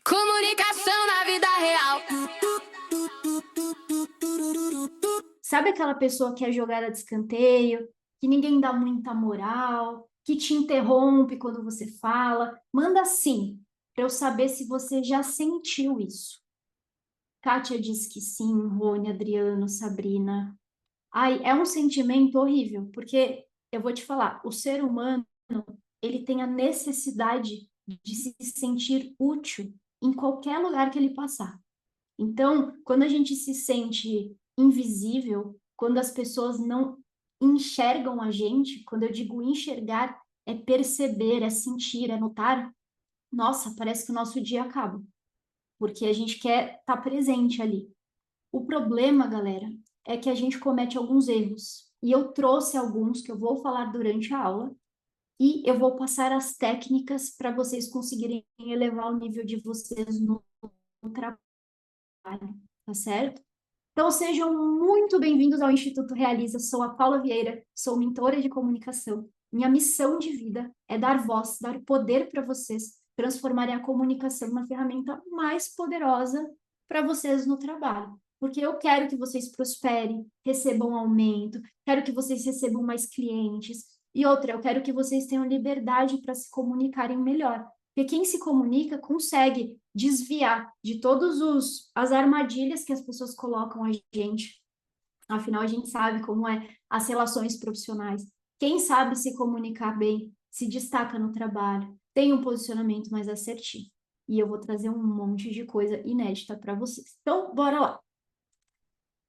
Comunicação na vida real. Sabe aquela pessoa que é jogada de escanteio, que ninguém dá muita moral, que te interrompe quando você fala? Manda sim, para eu saber se você já sentiu isso. Kátia diz que sim, Rony, Adriano, Sabrina. Ai, é um sentimento horrível, porque eu vou te falar, o ser humano, ele tem a necessidade de se sentir útil em qualquer lugar que ele passar. Então, quando a gente se sente invisível, quando as pessoas não enxergam a gente, quando eu digo enxergar, é perceber, é sentir, é notar, nossa, parece que o nosso dia acaba, porque a gente quer estar presente ali. O problema, galera, é que a gente comete alguns erros. E eu trouxe alguns que eu vou falar durante a aula e eu vou passar as técnicas para vocês conseguirem elevar o nível de vocês no trabalho, tá certo? Então, sejam muito bem-vindos ao Instituto Realiza. Sou a Paula Vieira, sou mentora de comunicação. Minha missão de vida é dar voz, dar poder para vocês, transformarem a comunicação numa ferramenta mais poderosa para vocês no trabalho. Porque eu quero que vocês prosperem, recebam aumento, quero que vocês recebam mais clientes. E outra, eu quero que vocês tenham liberdade para se comunicarem melhor. Porque quem se comunica consegue desviar de todas as armadilhas que as pessoas colocam a gente. Afinal, a gente sabe como é as relações profissionais. Quem sabe se comunicar bem, se destaca no trabalho, tem um posicionamento mais assertivo. E eu vou trazer um monte de coisa inédita para vocês. Então, bora lá.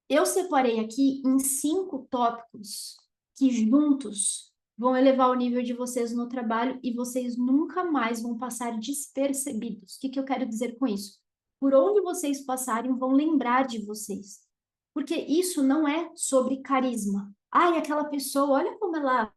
Eu separei aqui em 5 tópicos que juntos vão elevar o nível de vocês no trabalho e vocês nunca mais vão passar despercebidos. O que eu quero dizer com isso? Por onde vocês passarem, vão lembrar de vocês. Porque isso não é sobre carisma. Ai, aquela pessoa, olha como ela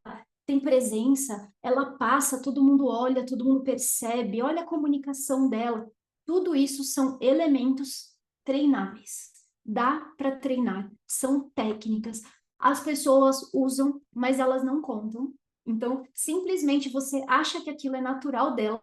tem presença, ela passa, todo mundo olha, todo mundo percebe, olha a comunicação dela. Tudo isso são elementos treináveis. Dá para treinar, são técnicas. As pessoas usam, mas elas não contam. Então, simplesmente você acha que aquilo é natural dela,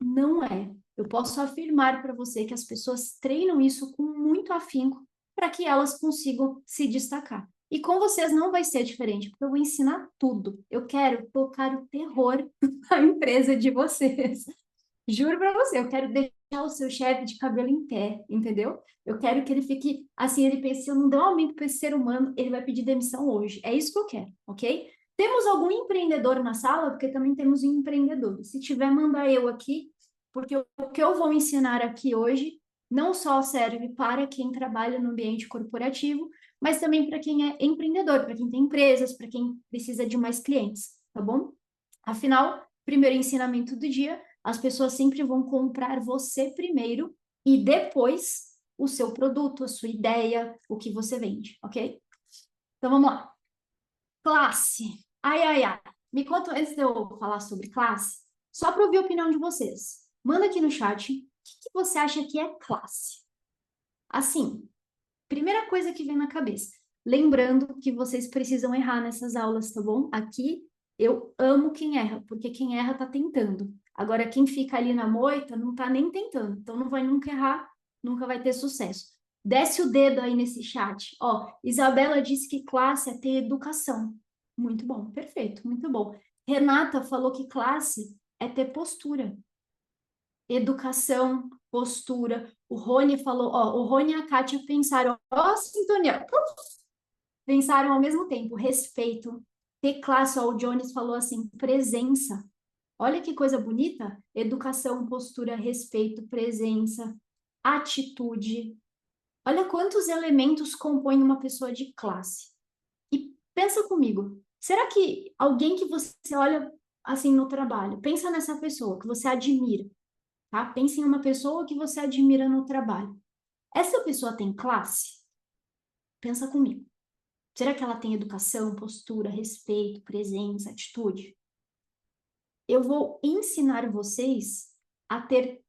não é. Eu posso afirmar para você que as pessoas treinam isso com muito afinco para que elas consigam se destacar. E com vocês não vai ser diferente, porque eu vou ensinar tudo. Eu quero tocar o terror na empresa de vocês. Juro para você, eu quero deixar o seu chefe de cabelo em pé, entendeu? Eu quero que ele fique assim, ele pense, se eu não der um aumento para esse ser humano, ele vai pedir demissão hoje. É isso que eu quero, ok? Temos algum empreendedor na sala? Porque também temos empreendedores. Se tiver, manda eu aqui, porque o que eu vou ensinar aqui hoje não só serve para quem trabalha no ambiente corporativo, mas também para quem é empreendedor, para quem tem empresas, para quem precisa de mais clientes, tá bom? Afinal, primeiro ensinamento do dia, as pessoas sempre vão comprar você primeiro e depois o seu produto, a sua ideia, o que você vende, ok? Então vamos lá. Classe. Ai, ai, ai. Me conta, antes de eu falar sobre classe, só para ouvir a opinião de vocês. Manda aqui no chat o que você acha que é classe. Assim, primeira coisa que vem na cabeça. Lembrando que vocês precisam errar nessas aulas, tá bom? Aqui eu amo quem erra, porque quem erra tá tentando. Agora, quem fica ali na moita não tá nem tentando. Então não vai nunca errar, nunca vai ter sucesso. Desce o dedo aí nesse chat. Ó, Isabela disse que classe é ter educação. Muito bom, perfeito, muito bom. Renata falou que classe é ter postura. Educação, postura. O Rony falou, ó, o Rony e a Kátia pensaram, ó, a sintonia, pensaram ao mesmo tempo, respeito, ter classe, ó, o Jones falou assim, presença. Olha que coisa bonita, educação, postura, respeito, presença, atitude. Olha quantos elementos compõem uma pessoa de classe. E pensa comigo, será que alguém que você olha assim no trabalho, pensa nessa pessoa que você admira, tá? Pense em uma pessoa que você admira no trabalho. Essa pessoa tem classe? Pensa comigo. Será que ela tem educação, postura, respeito, presença, atitude? Eu vou ensinar vocês a ter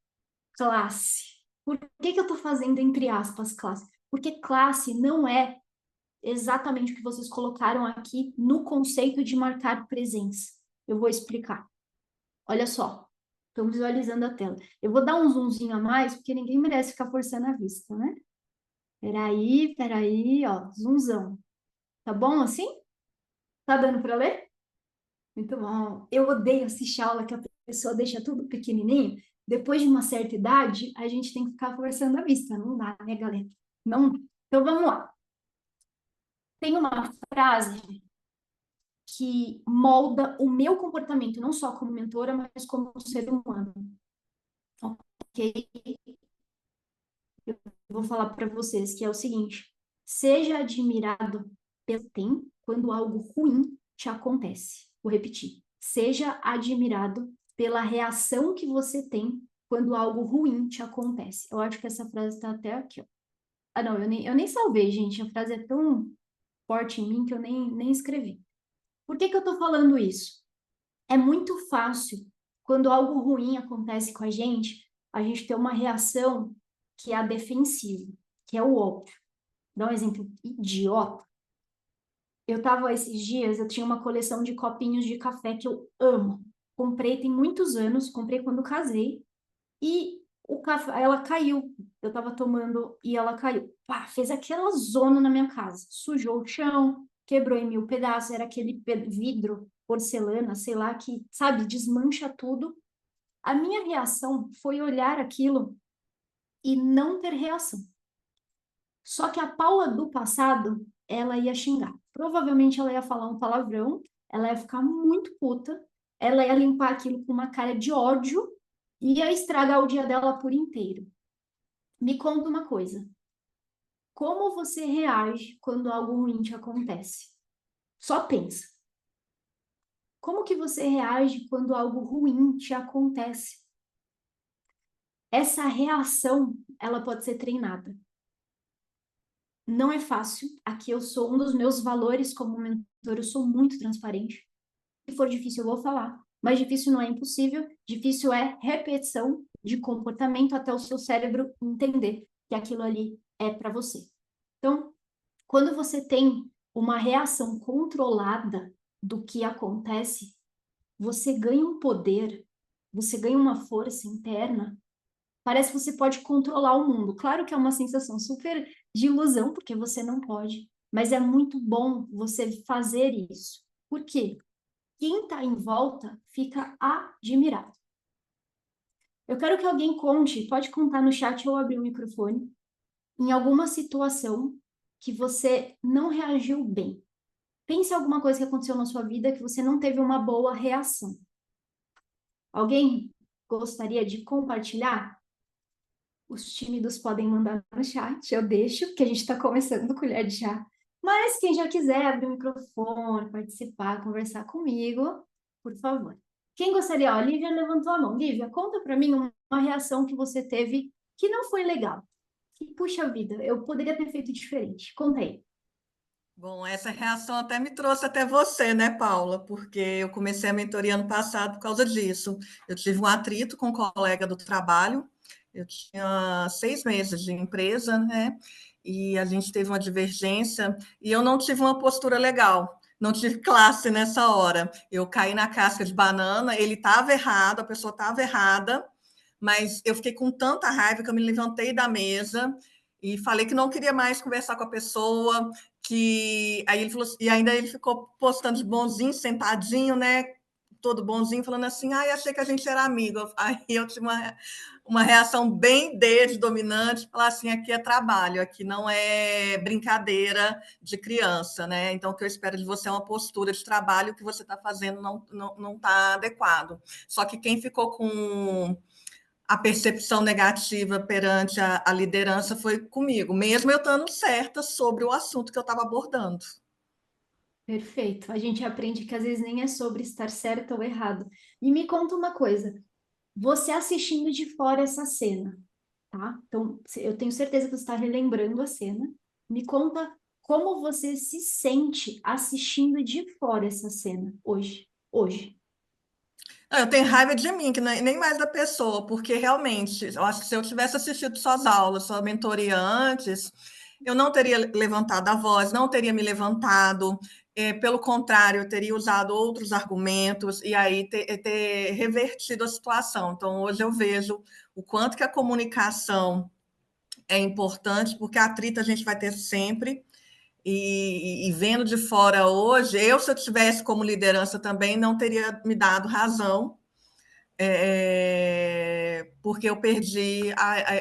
classe. Por que eu estou fazendo entre aspas classe? Porque classe não é exatamente o que vocês colocaram aqui no conceito de marcar presença. Eu vou explicar. Olha só. Estão visualizando a tela. Eu vou dar um zoomzinho a mais, porque ninguém merece ficar forçando a vista, né? Peraí, ó, zoomzão. Tá bom assim? Tá dando para ler? Muito bom. Eu odeio assistir aula que a pessoa deixa tudo pequenininho. Depois de uma certa idade, a gente tem que ficar forçando a vista. Não dá, né, galera? Não. Então vamos lá. Tem uma frase que molda o meu comportamento, não só como mentora, mas como ser humano. Ok? Eu vou falar para vocês que é o seguinte: seja admirado pelo tem quando algo ruim te acontece. Vou repetir. Seja admirado pela reação que você tem quando algo ruim te acontece. Eu acho que essa frase está até aqui, ó. Ah, não, eu nem salvei, gente. A frase é tão forte em mim que eu nem escrevi. Por que que eu estou falando isso? É muito fácil, quando algo ruim acontece com a gente ter uma reação que é a defensiva, que é o óbvio. Dá um exemplo idiota. Eu tava esses dias, eu tinha uma coleção de copinhos de café que eu amo. Comprei tem muitos anos, comprei quando casei, e o café, ela caiu. Eu tava tomando e ela caiu. Pá, fez aquela zona na minha casa. Sujou o chão, quebrou em mil pedaços, era aquele vidro, porcelana, sei lá, que, sabe, desmancha tudo. A minha reação foi olhar aquilo e não ter reação. Só que a Paula do passado, ela ia xingar. Provavelmente ela ia falar um palavrão, ela ia ficar muito puta, ela ia limpar aquilo com uma cara de ódio e ia estragar o dia dela por inteiro. Me conta uma coisa. Como você reage quando algo ruim te acontece? Só pensa. Como que você reage quando algo ruim te acontece? Essa reação, ela pode ser treinada. Não é fácil. Aqui eu sou um dos meus valores como mentor, eu sou muito transparente. Se for difícil, eu vou falar. Mas difícil não é impossível, difícil é repetição de comportamento até o seu cérebro entender que aquilo ali é para você. Então, quando você tem uma reação controlada do que acontece, você ganha um poder, você ganha uma força interna. Parece que você pode controlar o mundo. Claro que é uma sensação super de ilusão, porque você não pode, mas é muito bom você fazer isso. Por quê? Quem está em volta fica admirado. Eu quero que alguém conte, pode contar no chat ou abrir o microfone, em alguma situação que você não reagiu bem. Pense em alguma coisa que aconteceu na sua vida que você não teve uma boa reação. Alguém gostaria de compartilhar? Os tímidos podem mandar no chat, eu deixo, porque a gente está começando colher de chá. Mas quem já quiser abrir o microfone, participar, conversar comigo, por favor. Quem gostaria? Ó, a Lívia levantou a mão. Lívia, conta para mim uma reação que você teve que não foi legal. Que, puxa vida, eu poderia ter feito diferente. Conta aí. Bom, essa reação até me trouxe até você, né, Paula? Porque eu comecei a mentoria ano passado por causa disso. Eu tive um atrito com um colega do trabalho, eu tinha 6 meses de empresa, né? E a gente teve uma divergência e eu não tive uma postura legal. Não tive classe nessa hora. Eu caí na casca de banana, ele estava errado, a pessoa estava errada, mas eu fiquei com tanta raiva que eu me levantei da mesa e falei que não queria mais conversar com a pessoa, que aí ele falou, e ainda ele ficou postando de bonzinho, sentadinho, né? Todo bonzinho, falando assim, ai, achei que a gente era amigo. Aí eu tive uma reação bem de dominante, falar assim, aqui é trabalho, aqui não é brincadeira de criança, né? Então, o que eu espero de você é uma postura de trabalho, o que você está fazendo não está adequado. Só que quem ficou com a percepção negativa perante a liderança foi comigo, mesmo eu estando certa sobre o assunto que eu estava abordando. Perfeito. A gente aprende que às vezes nem é sobre estar certo ou errado. E me conta uma coisa. Você assistindo de fora essa cena, tá? Então, eu tenho certeza que você está relembrando a cena. Me conta como você se sente assistindo de fora essa cena hoje. Hoje. Eu tenho raiva de mim, que nem mais da pessoa, porque realmente, eu acho que se eu tivesse assistido suas aulas, sua mentoria antes, eu não teria levantado a voz, não teria me levantado, pelo contrário, eu teria usado outros argumentos e aí ter revertido a situação. Então, hoje eu vejo o quanto que a comunicação é importante, porque atrito a gente vai ter sempre, e vendo de fora hoje, se eu tivesse como liderança também, não teria me dado razão, porque eu perdi,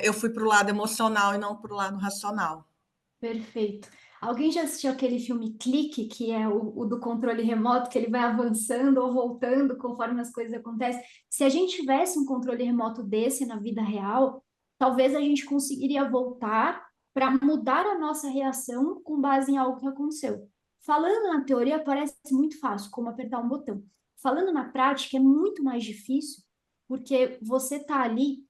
eu fui para o lado emocional e não para o lado racional. Perfeito. Alguém já assistiu aquele filme Clique, que é o do controle remoto, que ele vai avançando ou voltando conforme as coisas acontecem? Se a gente tivesse um controle remoto desse na vida real, talvez a gente conseguiria voltar para mudar a nossa reação com base em algo que aconteceu. Falando na teoria, parece muito fácil, como apertar um botão. Falando na prática, é muito mais difícil, porque você está ali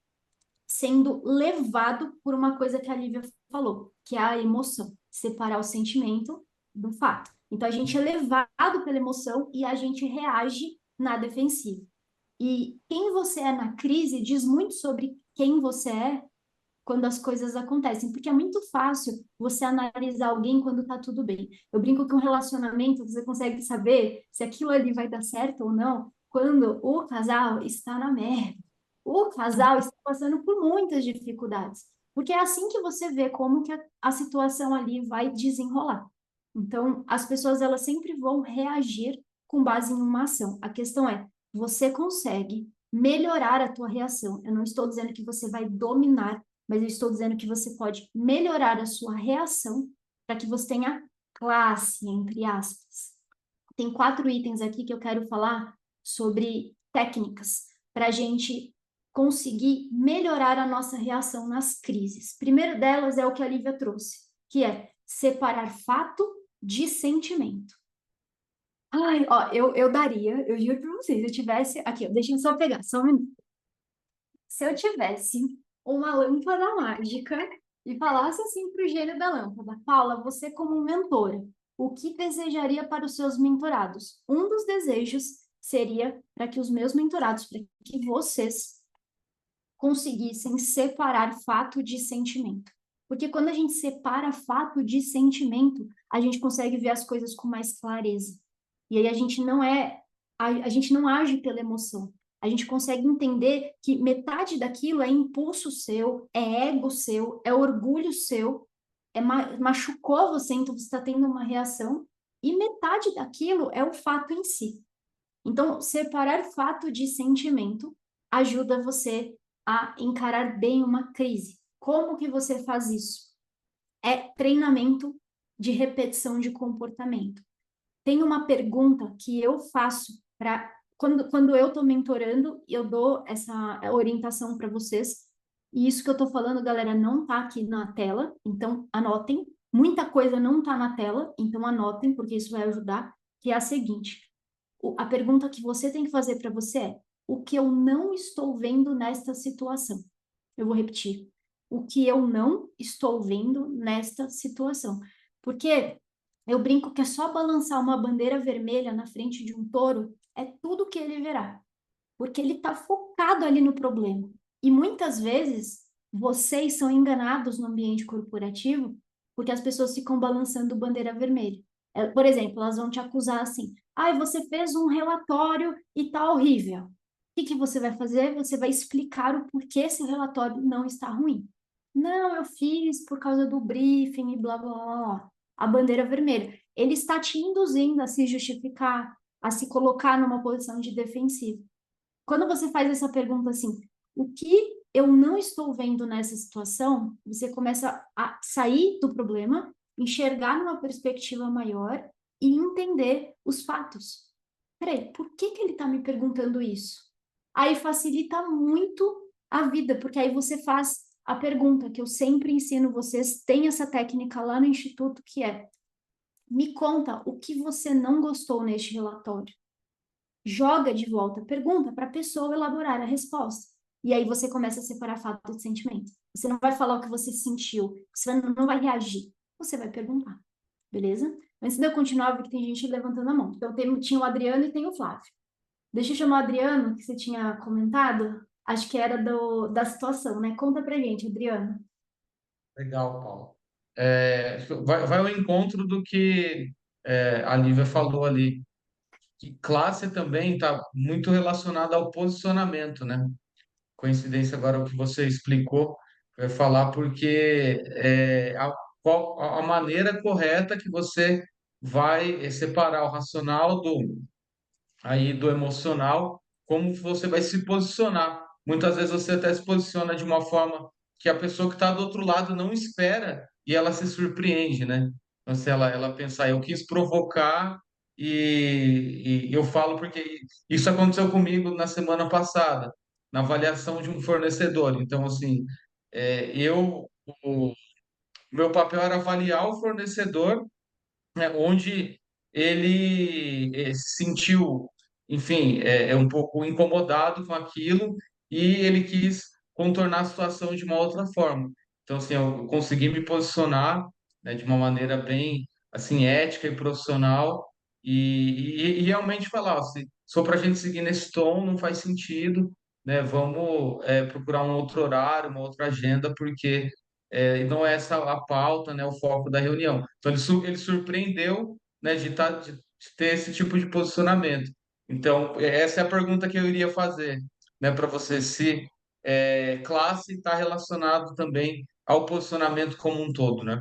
sendo levado por uma coisa que a Lívia falou, que é a emoção, separar o sentimento do fato. Então a gente é levado pela emoção e a gente reage na defensiva. E quem você é na crise diz muito sobre quem você é quando as coisas acontecem, porque é muito fácil você analisar alguém quando tá tudo bem. Eu brinco que um relacionamento você consegue saber se aquilo ali vai dar certo ou não quando o casal está na merda. O casal está passando por muitas dificuldades, porque é assim que você vê como que a situação ali vai desenrolar. Então, as pessoas elas sempre vão reagir com base em uma ação. A questão é, você consegue melhorar a tua reação. Eu não estou dizendo que você vai dominar, mas eu estou dizendo que você pode melhorar a sua reação para que você tenha classe, entre aspas. Tem 4 itens aqui que eu quero falar sobre técnicas para a gente conseguir melhorar a nossa reação nas crises. Primeiro delas é o que a Lívia trouxe, que é separar fato de sentimento. Ai, ó, eu daria, eu juro para vocês, se eu tivesse. Aqui, ó, deixa eu só pegar, só um minuto. Se eu tivesse uma lâmpada mágica e falasse assim para o gênio da lâmpada, Paula, você como mentora, o que desejaria para os seus mentorados? Um dos desejos seria para que os meus mentorados, para que vocês conseguissem separar fato de sentimento. Porque quando a gente separa fato de sentimento, a gente consegue ver as coisas com mais clareza. E aí a gente não age pela emoção. A gente consegue entender que metade daquilo é impulso seu, é ego seu, é orgulho seu, machucou você, então você está tendo uma reação, e metade daquilo é o fato em si. Então, separar fato de sentimento ajuda você a encarar bem uma crise. Como que você faz isso? É treinamento de repetição de comportamento. Tem uma pergunta que eu faço para quando eu estou mentorando, eu dou essa orientação para vocês. E isso que eu estou falando, galera, não está aqui na tela, então anotem. Muita coisa não está na tela, então anotem, porque isso vai ajudar, que é a seguinte: a pergunta que você tem que fazer para você é: o que eu não estou vendo nesta situação? Eu vou repetir. O que eu não estou vendo nesta situação? Porque eu brinco que é só balançar uma bandeira vermelha na frente de um touro, é tudo que ele verá. Porque ele está focado ali no problema. E muitas vezes vocês são enganados no ambiente corporativo porque as pessoas ficam balançando bandeira vermelha. Por exemplo, elas vão te acusar assim: ai, você fez um relatório e tá horrível. O que você vai fazer? Você vai explicar o porquê esse relatório não está ruim. Não, eu fiz por causa do briefing e blá blá blá blá. A bandeira vermelha. Ele está te induzindo a se justificar, a se colocar numa posição de defensiva. Quando você faz essa pergunta assim, o que eu não estou vendo nessa situação, você começa a sair do problema, enxergar numa perspectiva maior e entender os fatos. Peraí, por que que ele está me perguntando isso? Aí facilita muito a vida, porque aí você faz a pergunta que eu sempre ensino vocês, tem essa técnica lá no Instituto, que é: me conta o que você não gostou neste relatório. Joga de volta a pergunta para a pessoa elaborar a resposta. E aí você começa a separar fato de sentimento. Você não vai falar o que você sentiu, você não vai reagir, você vai perguntar, beleza? Antes de eu continuar, eu vi que tem gente levantando a mão. Então tinha o Adriano e tem o Flávio. Deixa eu chamar o Adriano, que você tinha comentado, acho que era da situação, né? Conta pra gente, Adriano. Legal, Paulo. vai ao encontro do que a Lívia falou ali, que classe também está muito relacionada ao posicionamento, né? Coincidência agora o que você explicou, eu ia falar porque a maneira correta que você vai separar o racional do emocional, como você vai se posicionar. Muitas vezes você até se posiciona de uma forma que a pessoa que está do outro lado não espera e ela se surpreende, né? Então, se ela pensar, eu quis provocar e eu falo porque isso aconteceu comigo na semana passada, na avaliação de um fornecedor. Então, assim, o meu papel era avaliar o fornecedor, né, onde ele se sentiu, enfim, um pouco incomodado com aquilo e ele quis contornar a situação de uma outra forma. Então, assim, eu consegui me posicionar, né, de uma maneira bem, assim, ética e profissional e realmente falar, assim, só para a gente seguir nesse tom não faz sentido, né? Vamos procurar um outro horário, uma outra agenda, porque e não é essa a pauta, né, o foco da reunião. Então, ele surpreendeu, né, de ter esse tipo de posicionamento. Então, essa é a pergunta que eu iria fazer, né, para você, se classe está relacionado também ao posicionamento como um todo, né?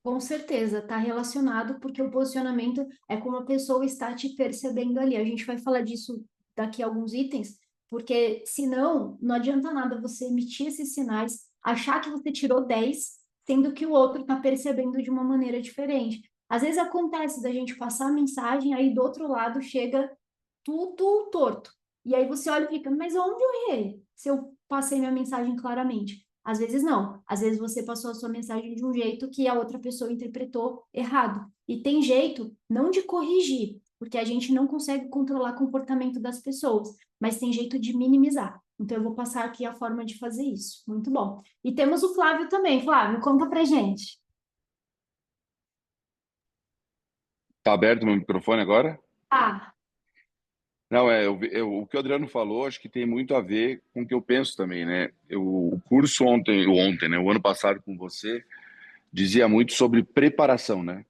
Com certeza, está relacionado, porque o posicionamento é como a pessoa está te percebendo ali. A gente vai falar disso daqui a alguns itens, porque senão não adianta nada você emitir esses sinais, achar que você tirou 10, sendo que o outro está percebendo de uma maneira diferente. Às vezes acontece da gente passar a mensagem, aí do outro lado chega tudo torto. E aí você olha e fica, mas onde eu errei? Se eu passei minha mensagem claramente. Às vezes não. Às vezes você passou a sua mensagem de um jeito que a outra pessoa interpretou errado. E tem jeito não de corrigir, porque a gente não consegue controlar o comportamento das pessoas, mas tem jeito de minimizar. Então eu vou passar aqui a forma de fazer isso. Muito bom. E temos o Flávio também. Flávio, conta pra gente. Tá aberto o meu microfone agora? Ah, Não, o que o Adriano falou, acho que tem muito a ver com o que eu penso também, né? O curso ontem, né? O ano passado com você, dizia muito sobre preparação, né?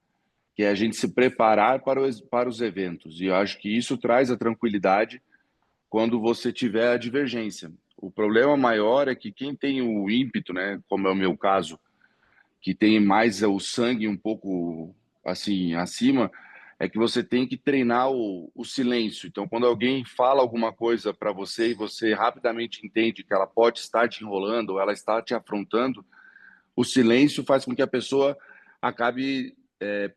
Que é a gente se preparar para os eventos. E eu acho que isso traz a tranquilidade quando você tiver a divergência. O problema maior é que quem tem o ímpeto, né? Como é o meu caso, que tem mais o sangue um pouco assim acima, é que você tem que treinar o silêncio. Então, quando alguém fala alguma coisa para você e você rapidamente entende que ela pode estar te enrolando ou ela está te afrontando, o silêncio faz com que a pessoa acabe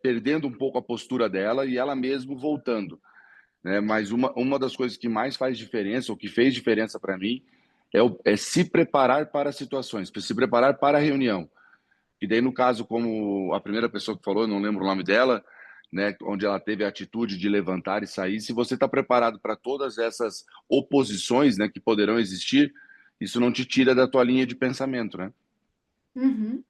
perdendo um pouco a postura dela e ela mesmo voltando, né? Mas uma das coisas que mais faz diferença, ou que fez diferença para mim, é se preparar para as situações, se preparar para a reunião. E daí, no caso, como a primeira pessoa que falou, eu não lembro o nome dela, né, onde ela teve a atitude de levantar e sair, se você está preparado para todas essas oposições, né, que poderão existir, isso não te tira da tua linha de pensamento, né? uhum.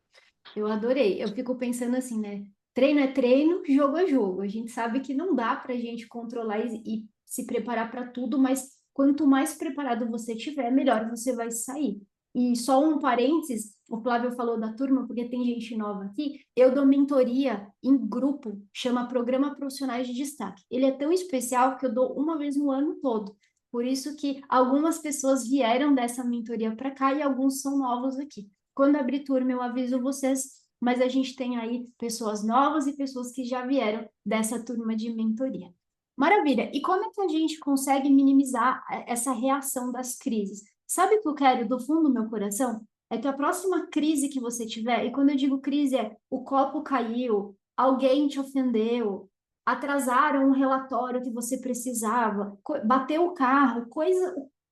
Eu adorei. Eu fico pensando assim, né? Treino é treino, jogo é jogo. A gente sabe que não dá para a gente controlar e se preparar para tudo, mas quanto mais preparado você tiver, melhor você vai sair. E só um parênteses, o Flávio falou da turma, porque tem gente nova aqui. Eu dou mentoria em grupo, chama Programa Profissionais de Destaque. Ele é tão especial que eu dou uma vez no ano todo. Por isso que algumas pessoas vieram dessa mentoria para cá e alguns são novos aqui. Quando abrir turma, eu aviso vocês, mas a gente tem aí pessoas novas e pessoas que já vieram dessa turma de mentoria. Maravilha! E como é que a gente consegue minimizar essa reação das crises? Sabe o que eu quero do fundo do meu coração? É que a próxima crise que você tiver, e quando eu digo crise é o copo caiu, alguém te ofendeu, atrasaram um relatório que você precisava, bateu o carro,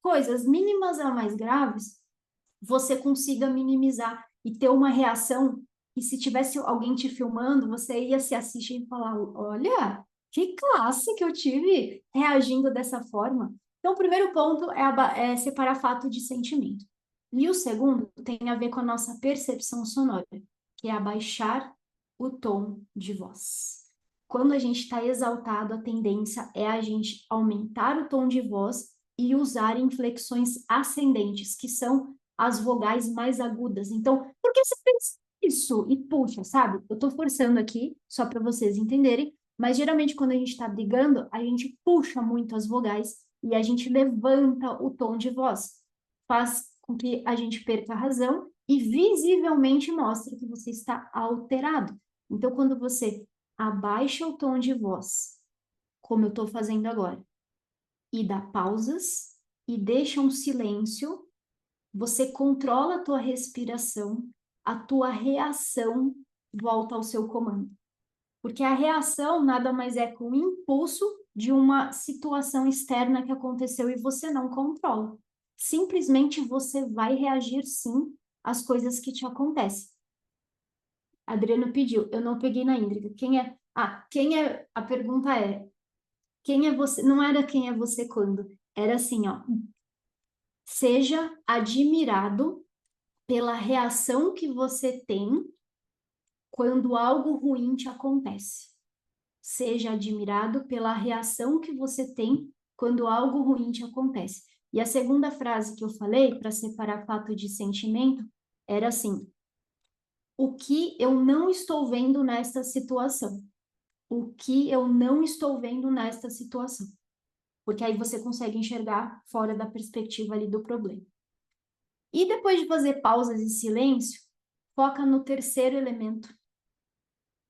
coisas mínimas a mais graves, você consiga minimizar e ter uma reação que se tivesse alguém te filmando, você ia se assistir e falar, olha, que classe que eu tive reagindo dessa forma. Então, o primeiro ponto é separar fato de sentimento. E o segundo tem a ver com a nossa percepção sonora, que é abaixar o tom de voz. Quando a gente está exaltado, a tendência é a gente aumentar o tom de voz e usar inflexões ascendentes, que são as vogais mais agudas. Então, por que você fez isso, e puxa, sabe? Eu tô forçando aqui, só para vocês entenderem, mas geralmente quando a gente tá brigando, a gente puxa muito as vogais e a gente levanta o tom de voz. Faz com que a gente perca a razão e visivelmente mostra que você está alterado. Então, quando você abaixa o tom de voz, como eu estou fazendo agora, e dá pausas e deixa um silêncio, você controla a tua respiração, a tua reação volta ao seu comando. Porque a reação nada mais é que um impulso de uma situação externa que aconteceu e você não controla. Simplesmente você vai reagir sim às coisas que te acontecem. Adriano pediu, eu não peguei na íntegra. Quem é? Quem é? A pergunta é: quem é você? Não era quem é você quando? Era assim, ó. Seja admirado pela reação que você tem quando algo ruim te acontece. Seja admirado pela reação que você tem quando algo ruim te acontece. E a segunda frase que eu falei, para separar fato de sentimento, era assim: o que eu não estou vendo nesta situação? O que eu não estou vendo nesta situação? Porque aí você consegue enxergar fora da perspectiva ali do problema. E depois de fazer pausas e silêncio, foca no terceiro elemento,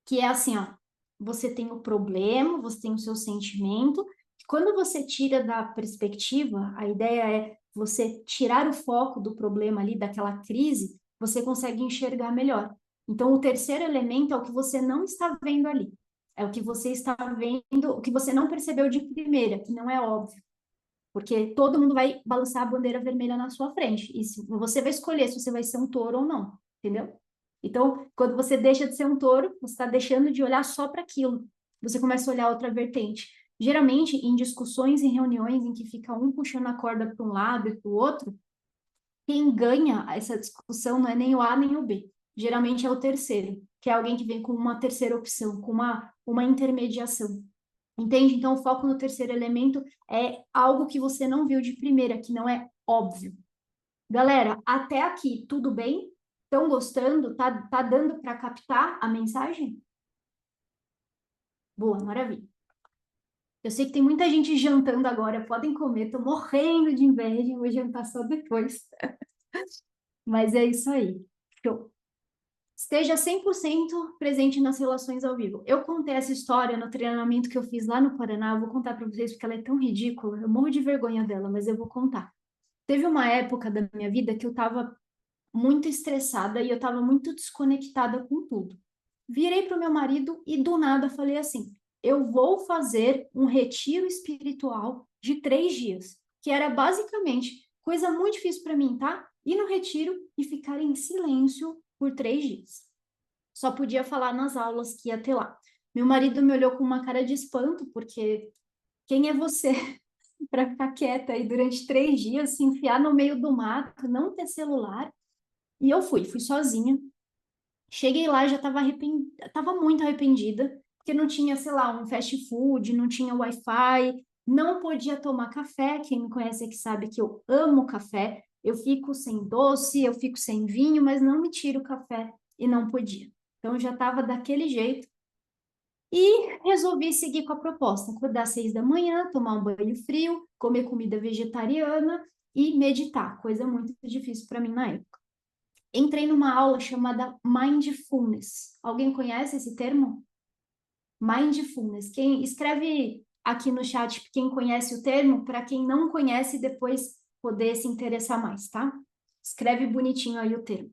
que é assim, ó, você tem o problema, você tem o seu sentimento. Quando você tira da perspectiva, a ideia é você tirar o foco do problema ali, daquela crise, você consegue enxergar melhor. Então, o terceiro elemento é o que você não está vendo ali. É o que você está vendo, o que você não percebeu de primeira, que não é óbvio. Porque todo mundo vai balançar a bandeira vermelha na sua frente. E você vai escolher se você vai ser um touro ou não, entendeu? Então, quando você deixa de ser um touro, você está deixando de olhar só para aquilo. Você começa a olhar outra vertente. Geralmente, em discussões, em reuniões em que fica um puxando a corda para um lado e para o outro, quem ganha essa discussão não é nem o A nem o B. Geralmente é o terceiro, que é alguém que vem com uma terceira opção, com uma intermediação. Entende? Então, o foco no terceiro elemento é algo que você não viu de primeira, que não é óbvio. Galera, até aqui, tudo bem? Estão gostando? Tá dando para captar a mensagem? Boa, maravilha. Eu sei que tem muita gente jantando agora, podem comer, tô morrendo de inveja, vou jantar só depois. Mas é isso aí. Show. Esteja 100% presente nas relações ao vivo. Eu contei essa história no treinamento que eu fiz lá no Paraná, eu vou contar para vocês porque ela é tão ridícula, eu morro de vergonha dela, mas eu vou contar. Teve uma época da minha vida que eu estava muito estressada e eu estava muito desconectada com tudo. Virei para o meu marido e do nada falei assim: eu vou fazer um retiro espiritual de 3 dias, que era basicamente coisa muito difícil para mim, tá? Ir no retiro e ficar em silêncio por 3 dias. Só podia falar nas aulas que ia ter lá. Meu marido me olhou com uma cara de espanto, porque quem é você para ficar quieta aí durante 3 dias, se enfiar no meio do mato, não ter celular? E eu fui sozinha. Cheguei lá, já estava muito arrependida, porque não tinha, sei lá, um fast food, não tinha Wi-Fi, não podia tomar café. Quem me conhece aqui sabe que eu amo café. Eu fico sem doce, eu fico sem vinho, mas não me tiro o café e não podia. Então já estava daquele jeito. E resolvi seguir com a proposta: acordar às 6 da manhã, tomar um banho frio, comer comida vegetariana e meditar, coisa muito difícil para mim na época. Entrei numa aula chamada Mindfulness. Alguém conhece esse termo? Mindfulness. Quem escreve aqui no chat quem conhece o termo, para quem não conhece depois poder se interessar mais, tá? Escreve bonitinho aí o termo.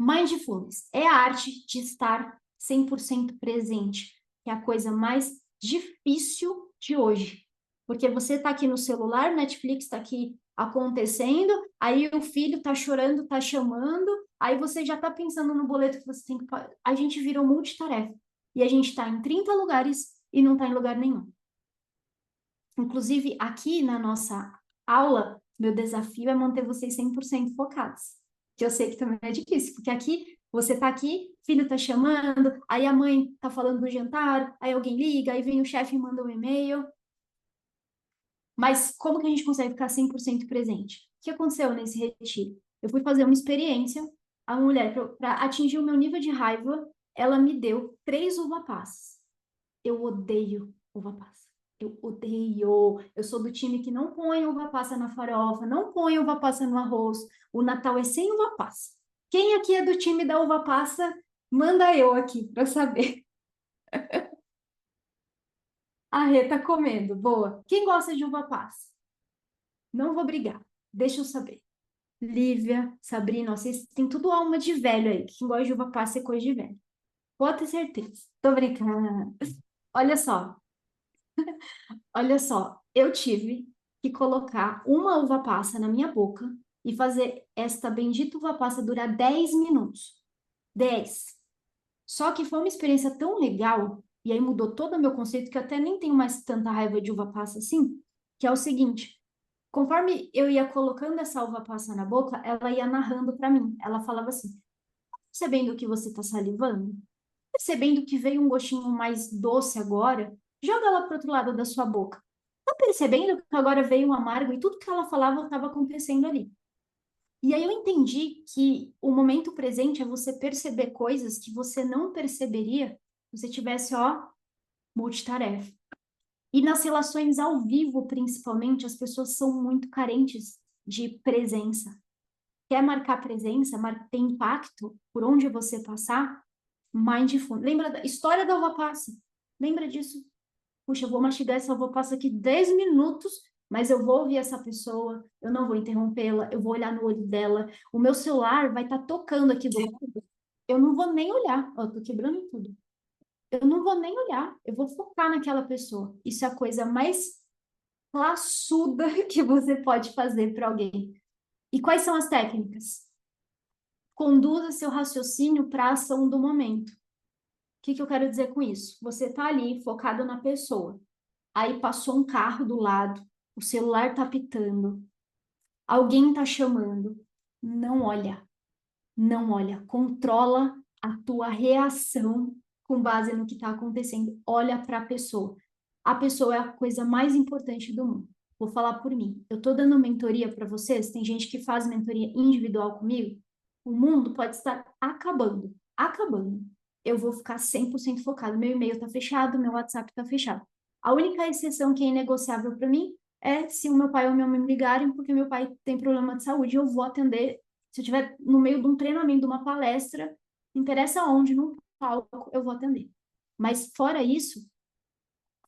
Mindfulness é a arte de estar 100% presente, que é a coisa mais difícil de hoje. Porque você está aqui no celular, Netflix está aqui acontecendo, aí o filho está chorando, está chamando, aí você já está pensando no boleto que você tem que... A gente virou multitarefa. E a gente está em 30 lugares e não está em lugar nenhum. Inclusive, aqui na nossa aula, meu desafio é manter vocês 100% focados. Que eu sei que também é difícil, porque aqui, você está aqui, filho está chamando, aí a mãe está falando do jantar, aí alguém liga, aí vem o chefe e manda um e-mail. Mas como que a gente consegue ficar 100% presente? O que aconteceu nesse retiro? Eu fui fazer uma experiência A mulher, para atingir o meu nível de raiva, ela me deu 3 uva passas. Eu odeio uva passa. Eu odeio. Eu sou do time que não põe uva passa na farofa, não põe uva passa no arroz. O Natal é sem uva passa. Quem aqui é do time da uva passa, manda eu aqui para saber. A Rê tá comendo, boa. Quem gosta de uva passa? Não vou brigar, deixa eu saber. Lívia, Sabrina, vocês têm tudo alma de velho aí. Quem gosta de uva passa é coisa de velho. Pode ter certeza. Tô brincando. Olha só, olha só. Eu tive que colocar uma uva passa na minha boca e fazer esta bendita uva passa durar 10 minutos. 10. Só que foi uma experiência tão legal, e aí mudou todo o meu conceito, que eu até nem tenho mais tanta raiva de uva passa assim, que é o seguinte: conforme eu ia colocando essa uva passa na boca, ela ia narrando para mim. Ela falava assim: percebendo que você está salivando? Percebendo que veio um gostinho mais doce agora? Joga ela para outro lado da sua boca. Tá percebendo que agora veio um amargo e tudo que ela falava estava acontecendo ali? E aí eu entendi que o momento presente é você perceber coisas que você não perceberia se você tivesse, ó, multitarefa. E nas relações ao vivo, principalmente, as pessoas são muito carentes de presença. Quer marcar presença, ter impacto por onde você passar? Mindful. Lembra da história da uva passa? Lembra disso? Puxa, eu vou mastigar essa uva passa aqui 10 minutos, mas eu vou ouvir essa pessoa, eu não vou interrompê-la, eu vou olhar no olho dela, o meu celular vai estar tocando aqui do lado, eu não vou nem olhar, ó, eu tô quebrando tudo. Eu não vou nem olhar, eu vou focar naquela pessoa. Isso é a coisa mais classuda que você pode fazer para alguém. E quais são as técnicas? Conduza seu raciocínio para a ação do momento. O que eu quero dizer com isso? Você está ali focado na pessoa. Aí passou um carro do lado, o celular está pitando, alguém está chamando. Não olha, não olha. Controla a tua reação com base no que está acontecendo. Olha para a pessoa. A pessoa é a coisa mais importante do mundo. Vou falar por mim. Eu estou dando mentoria para vocês. Tem gente que faz mentoria individual comigo. O mundo pode estar acabando, acabando. Eu vou ficar 100% focado. Meu e-mail está fechado, meu WhatsApp está fechado. A única exceção que é inegociável para mim é se o meu pai ou minha mãe me ligarem, porque meu pai tem problema de saúde, eu vou atender. Se eu estiver no meio de um treinamento, de uma palestra, não interessa onde, no palco, eu vou atender. Mas fora isso,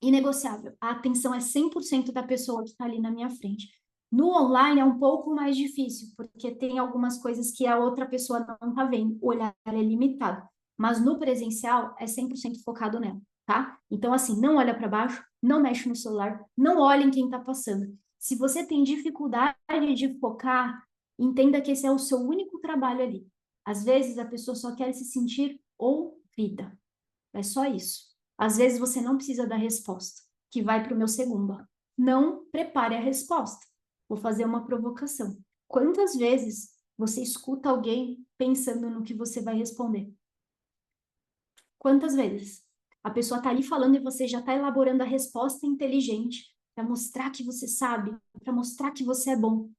inegociável. A atenção é 100% da pessoa que está ali na minha frente. No online é um pouco mais difícil, porque tem algumas coisas que a outra pessoa não está vendo, o olhar é limitado. Mas no presencial é 100% focado nela, tá? Então, assim, não olha para baixo, não mexe no celular, não olha em quem está passando. Se você tem dificuldade de focar, entenda que esse é o seu único trabalho ali. Às vezes a pessoa só quer se sentir ouvida. É só isso. Às vezes você não precisa da resposta, que vai para o meu segundo. Ó. Não prepare a resposta. Vou fazer uma provocação. Quantas vezes você escuta alguém pensando no que você vai responder? Quantas vezes? A pessoa está ali falando e você já está elaborando a resposta inteligente para mostrar que você sabe, para mostrar que você é bom.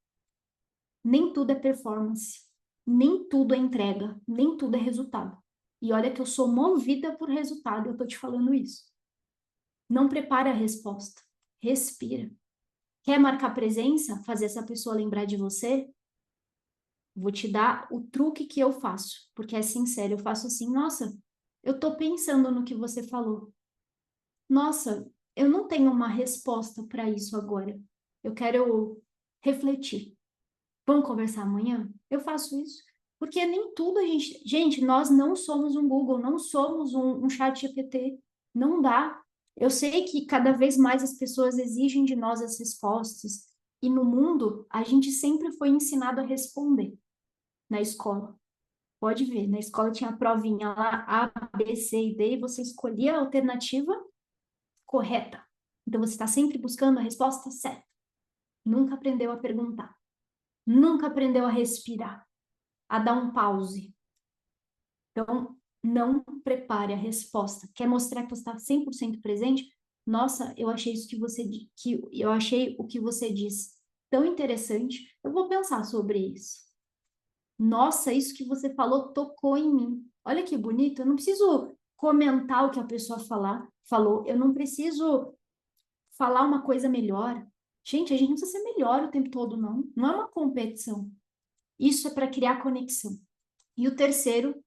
Nem tudo é performance, nem tudo é entrega, nem tudo é resultado. E olha que eu sou movida por resultado, eu tô te falando isso. Não prepara a resposta, respira. Quer marcar presença, fazer essa pessoa lembrar de você? Vou te dar o truque que eu faço, porque é sincero, eu faço assim, nossa, eu tô pensando no que você falou. Nossa, eu não tenho uma resposta para isso agora. Eu quero refletir. Vamos conversar amanhã? Eu faço isso. Porque nem tudo a gente. Gente, nós não somos um Google, não somos um chat GPT. Não dá. Eu sei que cada vez mais as pessoas exigem de nós as respostas. E no mundo, a gente sempre foi ensinado a responder na escola. Pode ver, na escola tinha a provinha lá, A, B, C e D, e você escolhia a alternativa correta. Então você está sempre buscando a resposta certa. Nunca aprendeu a perguntar. Nunca aprendeu a respirar, a dar um pause. Então, não prepare a resposta. Quer mostrar que você está 100% presente? Nossa, eu achei isso eu achei o que você disse tão interessante. Eu vou pensar sobre isso. Nossa, isso que você falou tocou em mim. Olha que bonito, eu não preciso comentar o que a pessoa falou, eu não preciso falar uma coisa melhor. Gente, a gente não precisa ser melhor o tempo todo, não. Não é uma competição. Isso é para criar conexão. E o terceiro,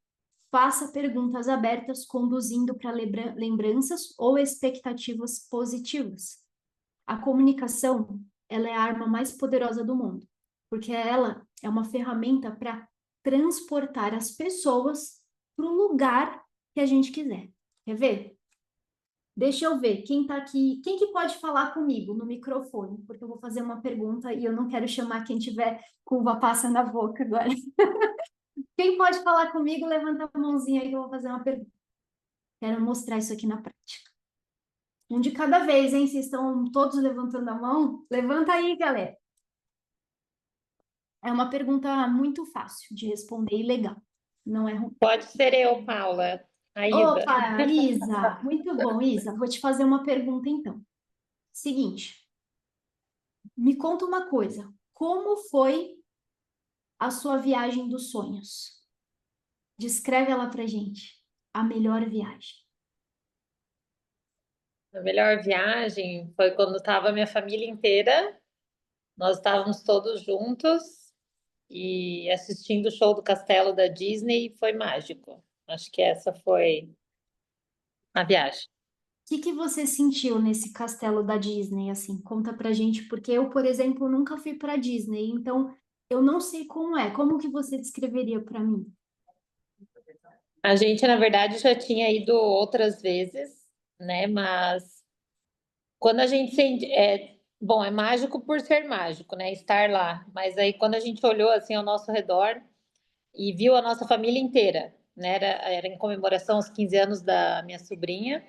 faça perguntas abertas, conduzindo para lembranças ou expectativas positivas. A comunicação, ela é a arma mais poderosa do mundo, porque ela é uma ferramenta para transportar as pessoas para o lugar que a gente quiser. Quer ver? Deixa eu ver quem está aqui. Quem que pode falar comigo no microfone? Porque eu vou fazer uma pergunta e eu não quero chamar quem tiver com uva passa na boca agora. Quem pode falar comigo, levanta a mãozinha aí que eu vou fazer uma pergunta. Quero mostrar isso aqui na prática. Um de cada vez, hein? Vocês estão todos levantando a mão? Levanta aí, galera. É uma pergunta muito fácil de responder e legal. Não é ruim. Pode ser eu, Paula. A Isa. Opa, Isa. Muito bom, Isa. Vou te fazer uma pergunta, então. Seguinte. Me conta uma coisa. Como foi a sua viagem dos sonhos? Descreve ela pra gente. A melhor viagem. A melhor viagem foi quando estava minha família inteira. Nós estávamos todos juntos e assistindo o show do Castelo da Disney. Foi mágico. Acho que essa foi a viagem. O que você sentiu nesse castelo da Disney, assim? Conta pra gente, porque eu, por exemplo, nunca fui pra Disney, então eu não sei como é. Como que você descreveria pra mim? A gente, na verdade, já tinha ido outras vezes, né? Mas quando a gente sente, bom, é mágico por ser mágico, né? Estar lá. Mas aí quando a gente olhou assim ao nosso redor e viu a nossa família inteira, né? Era em comemoração aos 15 anos da minha sobrinha.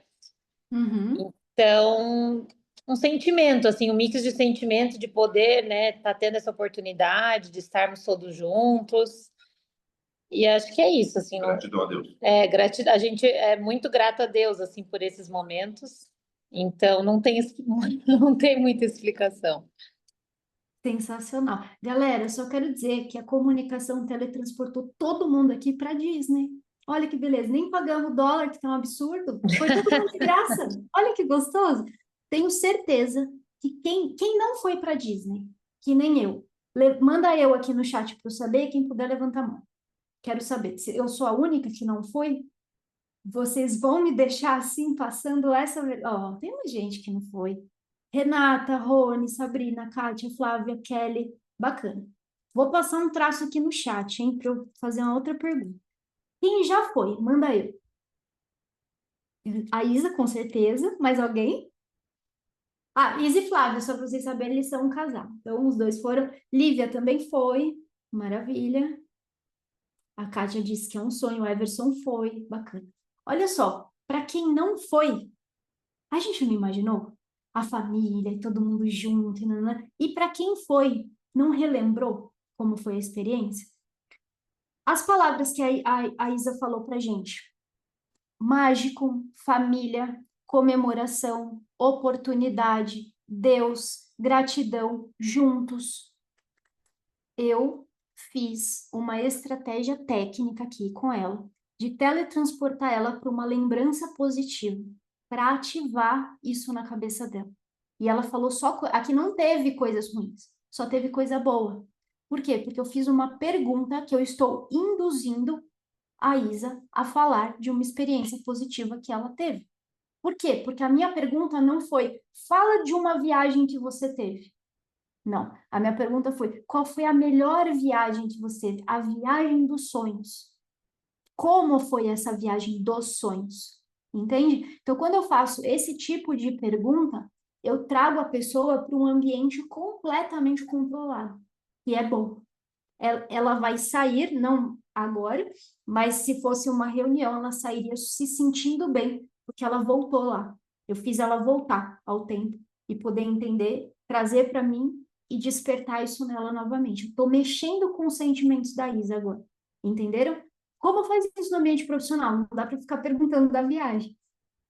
Uhum. Então, um sentimento, assim, um mix de sentimento de poder, né? Tá tendo essa oportunidade de estarmos todos juntos. E acho que é isso, assim. Gratidão a Deus. Gratidão. A gente é muito grato a Deus, assim, por esses momentos. Então, não tem, não tem muita explicação. Sensacional. Galera, eu só quero dizer que a comunicação teletransportou todo mundo aqui para Disney. Olha que beleza, nem pagamos dólar, que tá um absurdo. Foi todo mundo de graça. Olha que gostoso. Tenho certeza que quem não foi para Disney, que nem eu, manda eu aqui no chat para eu saber, quem puder levantar a mão. Quero saber, se eu sou a única que não foi, vocês vão me deixar assim, passando essa... Ó, tem uma gente que não foi. Renata, Rony, Sabrina, Kátia, Flávia, Kelly. Bacana. Vou passar um traço aqui no chat, hein, para eu fazer uma outra pergunta. Quem já foi? Manda eu. A Isa, com certeza. Mais alguém? Ah, Isa e Flávia, só para vocês saberem, eles são um casal. Então, os dois foram. Lívia também foi. Maravilha. A Kátia disse que é um sonho. O Everson foi. Bacana. Olha só, para quem não foi, a gente não imaginou? A família e todo mundo junto. E para quem foi, não relembrou como foi a experiência? As palavras que a Isa falou para gente: mágico, família, comemoração, oportunidade, Deus, gratidão, juntos. Eu fiz uma estratégia técnica aqui com ela, de teletransportar ela para uma lembrança positiva, para ativar isso na cabeça dela. E ela falou só... Aqui não teve coisas ruins, só teve coisa boa. Por quê? Porque eu fiz uma pergunta que eu estou induzindo a Isa a falar de uma experiência positiva que ela teve. Por quê? Porque a minha pergunta não foi, fala de uma viagem que você teve. Não, a minha pergunta foi, qual foi a melhor viagem que você teve? A viagem dos sonhos. Como foi essa viagem dos sonhos? Entende? Então, quando eu faço esse tipo de pergunta, eu trago a pessoa para um ambiente completamente controlado. E é bom. Ela vai sair, não agora, mas se fosse uma reunião, ela sairia se sentindo bem, porque ela voltou lá. Eu fiz ela voltar ao tempo e poder entender, trazer para mim e despertar isso nela novamente. Estou mexendo com os sentimentos da Isa agora. Entenderam? Como faz isso no ambiente profissional? Não dá para ficar perguntando da viagem,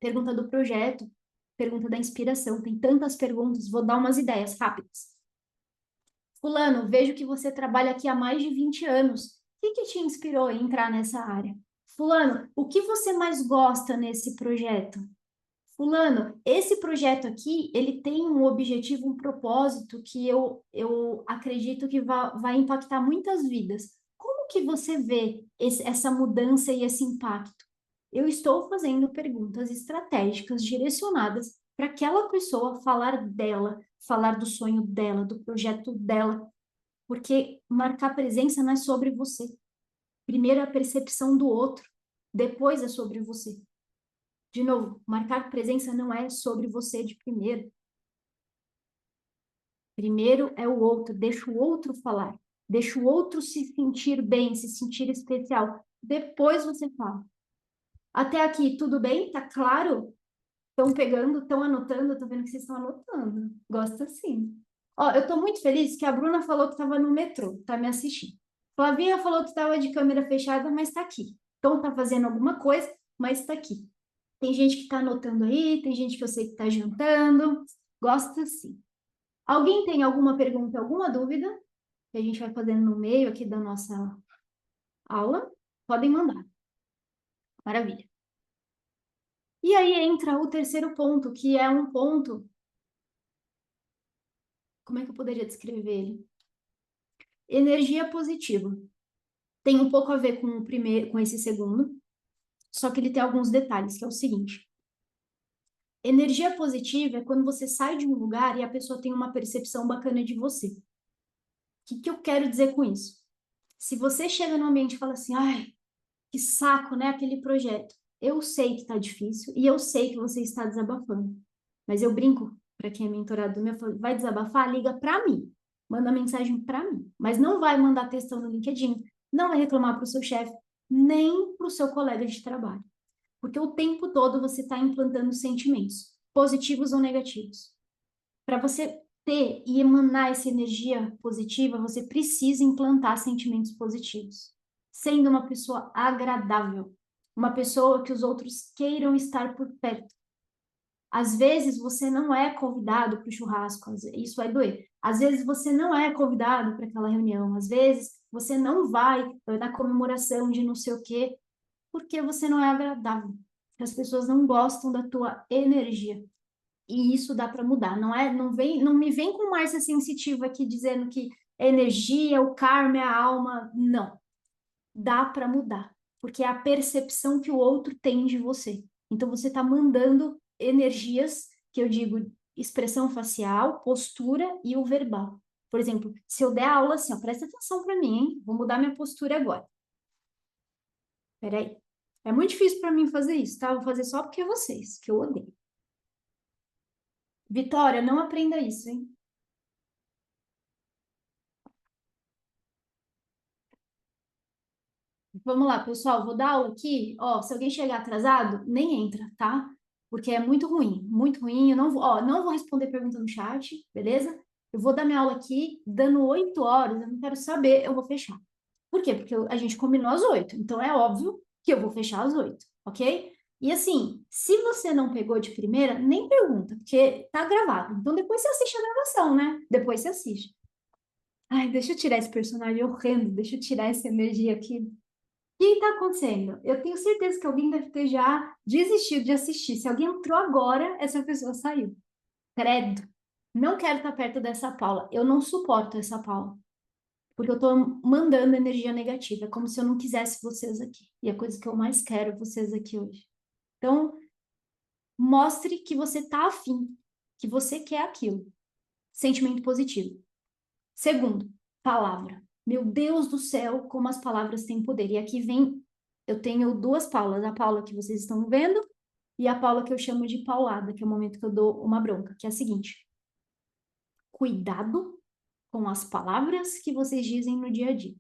pergunta do projeto, pergunta da inspiração. Tem tantas perguntas, vou dar umas ideias rápidas. Fulano, vejo que você trabalha aqui há mais de 20 anos. que te inspirou a entrar nessa área? Fulano, o que você mais gosta nesse projeto? Fulano, esse projeto aqui, ele tem um objetivo, um propósito que eu acredito que vai impactar muitas vidas. Como que você vê essa mudança e esse impacto? Eu estou fazendo perguntas estratégicas direcionadas para aquela pessoa falar dela, falar do sonho dela, do projeto dela, porque marcar presença não é sobre você. Primeiro é a percepção do outro, depois é sobre você. De novo, marcar presença não é sobre você de primeiro. Primeiro é o outro, deixa o outro falar, deixa o outro se sentir bem, se sentir especial. Depois você fala. Até aqui, tudo bem? Tá claro? Estão pegando, estão anotando, tô vendo que vocês estão anotando. Gosto sim. Ó, eu tô muito feliz que a Bruna falou que estava no metrô, tá me assistindo. Flavinha falou que estava de câmera fechada, mas tá aqui. Então tá fazendo alguma coisa, mas tá aqui. Tem gente que está anotando aí, tem gente que eu sei que está jantando. Gosta sim. Alguém tem alguma pergunta, alguma dúvida? Que a gente vai fazendo no meio aqui da nossa aula? Podem mandar. Maravilha. E aí entra o terceiro ponto, que é um ponto. Como é que eu poderia descrever ele? Energia positiva. Tem um pouco a ver com o primeiro, com esse segundo, só que ele tem alguns detalhes, que é o seguinte. Energia positiva é quando você sai de um lugar e a pessoa tem uma percepção bacana de você. O que eu quero dizer com isso? Se você chega no ambiente e fala assim, ai, que saco, né, aquele projeto. Eu sei que tá difícil e eu sei que você está desabafando. Mas eu brinco para quem é mentorado do meu, vai desabafar, liga para mim. Manda mensagem para mim. Mas não vai mandar textão no LinkedIn, não vai reclamar para o seu chefe, nem para o seu colega de trabalho. Porque o tempo todo você está implantando sentimentos, positivos ou negativos. Para você ter e emanar essa energia positiva, você precisa implantar sentimentos positivos, sendo uma pessoa agradável, uma pessoa que os outros queiram estar por perto. Às vezes você não é convidado para o churrasco, isso vai doer. Às vezes você não é convidado para aquela reunião, às vezes você não vai na comemoração de não sei o quê, porque você não é agradável. As pessoas não gostam da tua energia. E isso dá para mudar. Não me vem com Márcia sensitiva aqui dizendo que é energia, o karma é a alma. Não. Dá para mudar, porque é a percepção que o outro tem de você. Então você está mandando energias, que eu digo expressão facial, postura e o verbal. Por exemplo, se eu der aula assim, ó, presta atenção para mim, hein? Vou mudar minha postura agora. Peraí. É muito difícil para mim fazer isso, tá? Vou fazer só porque é vocês, que eu odeio. Vitória, não aprenda isso, hein? Vamos lá, pessoal, vou dar aula aqui. Ó, se alguém chegar atrasado, nem entra, tá? Porque é muito ruim, muito ruim. Eu não vou responder pergunta no chat, beleza? Eu vou dar minha aula aqui, dando 8 horas, eu não quero saber, eu vou fechar. Por quê? Porque a gente combinou às 8, então é óbvio que eu vou fechar às 8, ok? E assim, se você não pegou de primeira, nem pergunta, porque tá gravado. Então depois você assiste a gravação, né? Depois você assiste. Ai, deixa eu tirar esse personagem horrendo, deixa eu tirar essa energia aqui. O que está acontecendo? Eu tenho certeza que alguém deve ter já desistido de assistir. Se alguém entrou agora, essa pessoa saiu. Credo. Não quero estar perto dessa Paula. Eu não suporto essa Paula. Porque eu estou mandando energia negativa. É como se eu não quisesse vocês aqui. E a coisa que eu mais quero é vocês aqui hoje. Então, mostre que você está afim. Que você quer aquilo. Sentimento positivo. Segundo, palavra. Meu Deus do céu, como as palavras têm poder. E aqui vem, eu tenho duas Paulas. A Paula que vocês estão vendo e a Paula que eu chamo de paulada, que é o momento que eu dou uma bronca, que é a seguinte. Cuidado com as palavras que vocês dizem no dia a dia.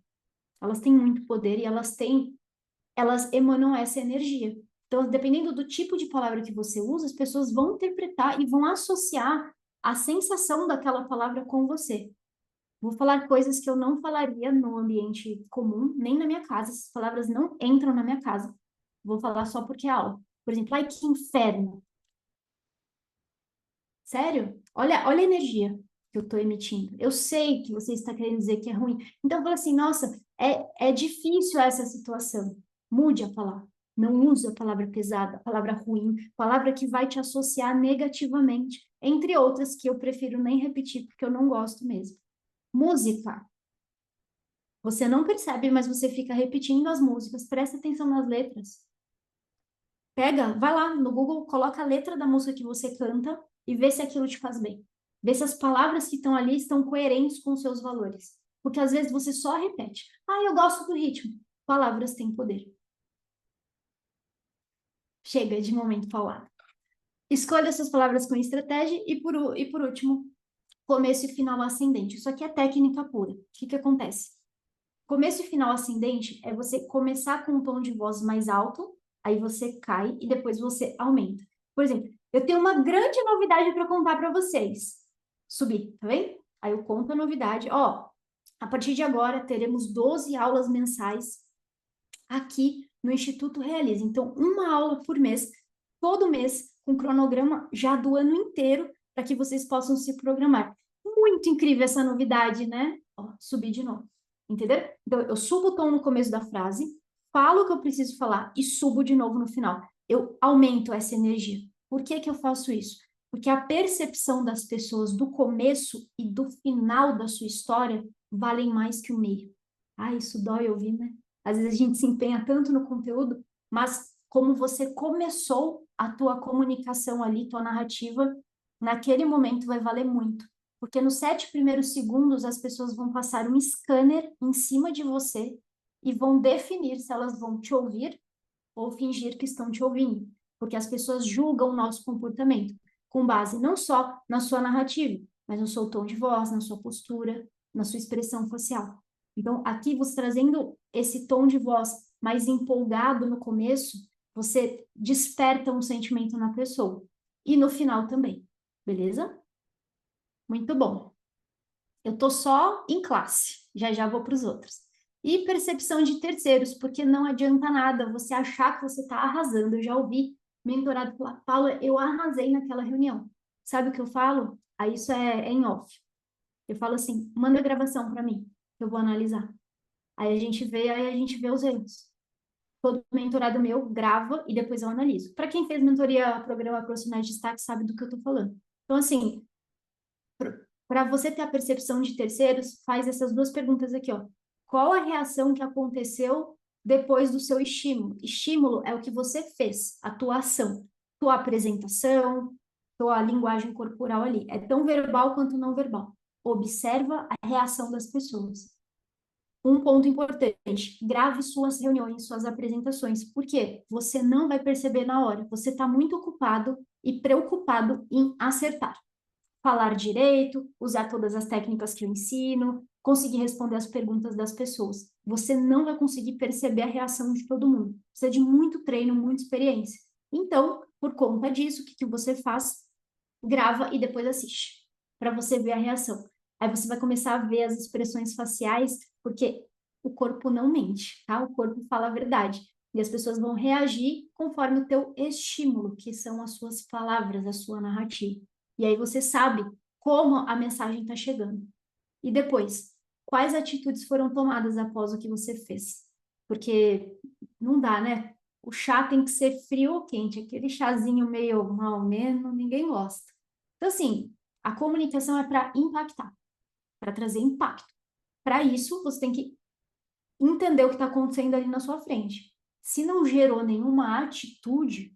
Elas têm muito poder e elas emanam essa energia. Então, dependendo do tipo de palavra que você usa, as pessoas vão interpretar e vão associar a sensação daquela palavra com você. Vou falar coisas que eu não falaria no ambiente comum, nem na minha casa. Essas palavras não entram na minha casa. Vou falar só porque é aula. Por exemplo, ai, que inferno. Sério? Olha a energia que eu estou emitindo. Eu sei que você está querendo dizer que é ruim. Então, eu falo assim, nossa, É difícil essa situação. Mude a palavra. Não use a palavra pesada, a palavra ruim, palavra que vai te associar negativamente, entre outras que eu prefiro nem repetir porque eu não gosto mesmo. Música. Você não percebe, mas você fica repetindo as músicas. Presta atenção nas letras. Pega, vai lá no Google, coloca a letra da música que você canta e vê se aquilo te faz bem. Vê se as palavras que estão ali estão coerentes com os seus valores. Porque às vezes você só repete. Ah, eu gosto do ritmo. Palavras têm poder. Chega de momento falado. Escolha suas palavras com estratégia e por último, começo e final ascendente. Isso aqui é técnica pura. O que acontece? Começo e final ascendente é você começar com um tom de voz mais alto, aí você cai e depois você aumenta. Por exemplo, eu tenho uma grande novidade para contar para vocês. Subir, tá vendo? Aí eu conto a novidade. Ó, a partir de agora teremos 12 aulas mensais aqui no Instituto Realiza. Então, uma aula por mês, todo mês, com cronograma já do ano inteiro, para que vocês possam se programar. Muito incrível essa novidade, né? Ó, subir de novo. Entendeu? Então, eu subo o tom no começo da frase, falo o que eu preciso falar e subo de novo no final. Eu aumento essa energia. Por que que eu faço isso? Porque a percepção das pessoas do começo e do final da sua história valem mais que o meio. Ah, isso dói ouvir, né? Às vezes a gente se empenha tanto no conteúdo, mas como você começou a tua comunicação ali, tua narrativa, naquele momento vai valer muito. Porque nos 7 primeiros segundos as pessoas vão passar um scanner em cima de você e vão definir se elas vão te ouvir ou fingir que estão te ouvindo. Porque as pessoas julgam o nosso comportamento com base não só na sua narrativa, mas no seu tom de voz, na sua postura, na sua expressão facial. Então, aqui você trazendo esse tom de voz mais empolgado no começo, você desperta um sentimento na pessoa. E no final também, beleza? Muito bom. Eu tô só em classe, já vou para os outros. E percepção de terceiros, porque não adianta nada você achar que você está arrasando. Eu já ouvi mentorado falar, Paula, eu arrasei naquela reunião. Sabe o que eu falo? Aí isso é em off. Eu falo assim, manda a gravação para mim, que eu vou analisar. Aí a gente vê os erros. Todo mentorado meu grava e depois eu analiso. Para quem fez mentoria, programa Profissionais de Destaque, sabe do que eu estou falando. Então, assim, para você ter a percepção de terceiros, faz essas 2 perguntas aqui, ó. Qual a reação que aconteceu depois do seu estímulo? Estímulo é o que você fez, a tua ação, tua apresentação, tua linguagem corporal ali. É tão verbal quanto não verbal. Observa a reação das pessoas. Um ponto importante, grave suas reuniões, suas apresentações, porque você não vai perceber na hora. Você está muito ocupado e preocupado em acertar. Falar direito, usar todas as técnicas que eu ensino, conseguir responder as perguntas das pessoas. Você não vai conseguir perceber a reação de todo mundo. Precisa de muito treino, muita experiência. Então, por conta disso, o que você faz? Grava e depois assiste, para você ver a reação. Aí você vai começar a ver as expressões faciais, porque o corpo não mente, tá? O corpo fala a verdade. E as pessoas vão reagir conforme o teu estímulo, que são as suas palavras, a sua narrativa. E aí você sabe como a mensagem está chegando. E depois, quais atitudes foram tomadas após o que você fez? Porque não dá, né? O chá tem que ser frio ou quente. Aquele chazinho meio mal menos, ninguém gosta. Então, assim, a comunicação é para impactar, para trazer impacto. Para isso, você tem que entender o que está acontecendo ali na sua frente. Se não gerou nenhuma atitude,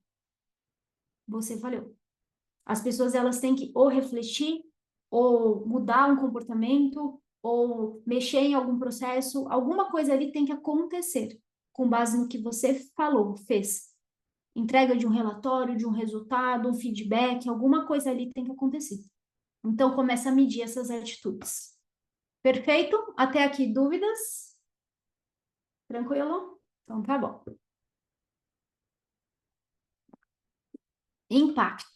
você falhou. As pessoas elas têm que ou refletir, ou mudar um comportamento, ou mexer em algum processo, alguma coisa ali tem que acontecer com base no que você falou, fez. Entrega de um relatório, de um resultado, um feedback, alguma coisa ali tem que acontecer. Então, começa a medir essas atitudes. Perfeito? Até aqui, dúvidas? Tranquilo? Então, tá bom. Impacto.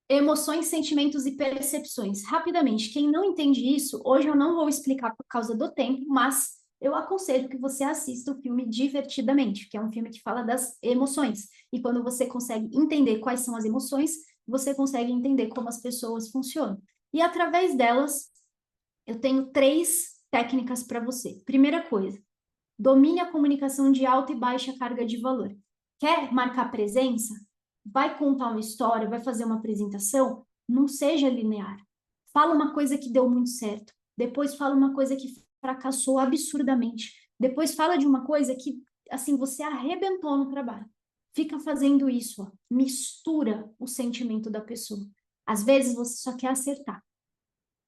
Emoções, sentimentos e percepções. Rapidamente, quem não entende isso, hoje eu não vou explicar por causa do tempo, mas eu aconselho que você assista o filme Divertidamente, que é um filme que fala das emoções. E quando você consegue entender quais são as emoções, você consegue entender como as pessoas funcionam. E através delas, eu tenho 3 técnicas para você. Primeira coisa, domine a comunicação de alta e baixa carga de valor. Quer marcar presença? Vai contar uma história, vai fazer uma apresentação? Não seja linear. Fala uma coisa que deu muito certo, depois fala uma coisa que fracassou absurdamente, depois fala de uma coisa que, assim, você arrebentou no trabalho. Fica fazendo isso, ó. Mistura o sentimento da pessoa. Às vezes você só quer acertar.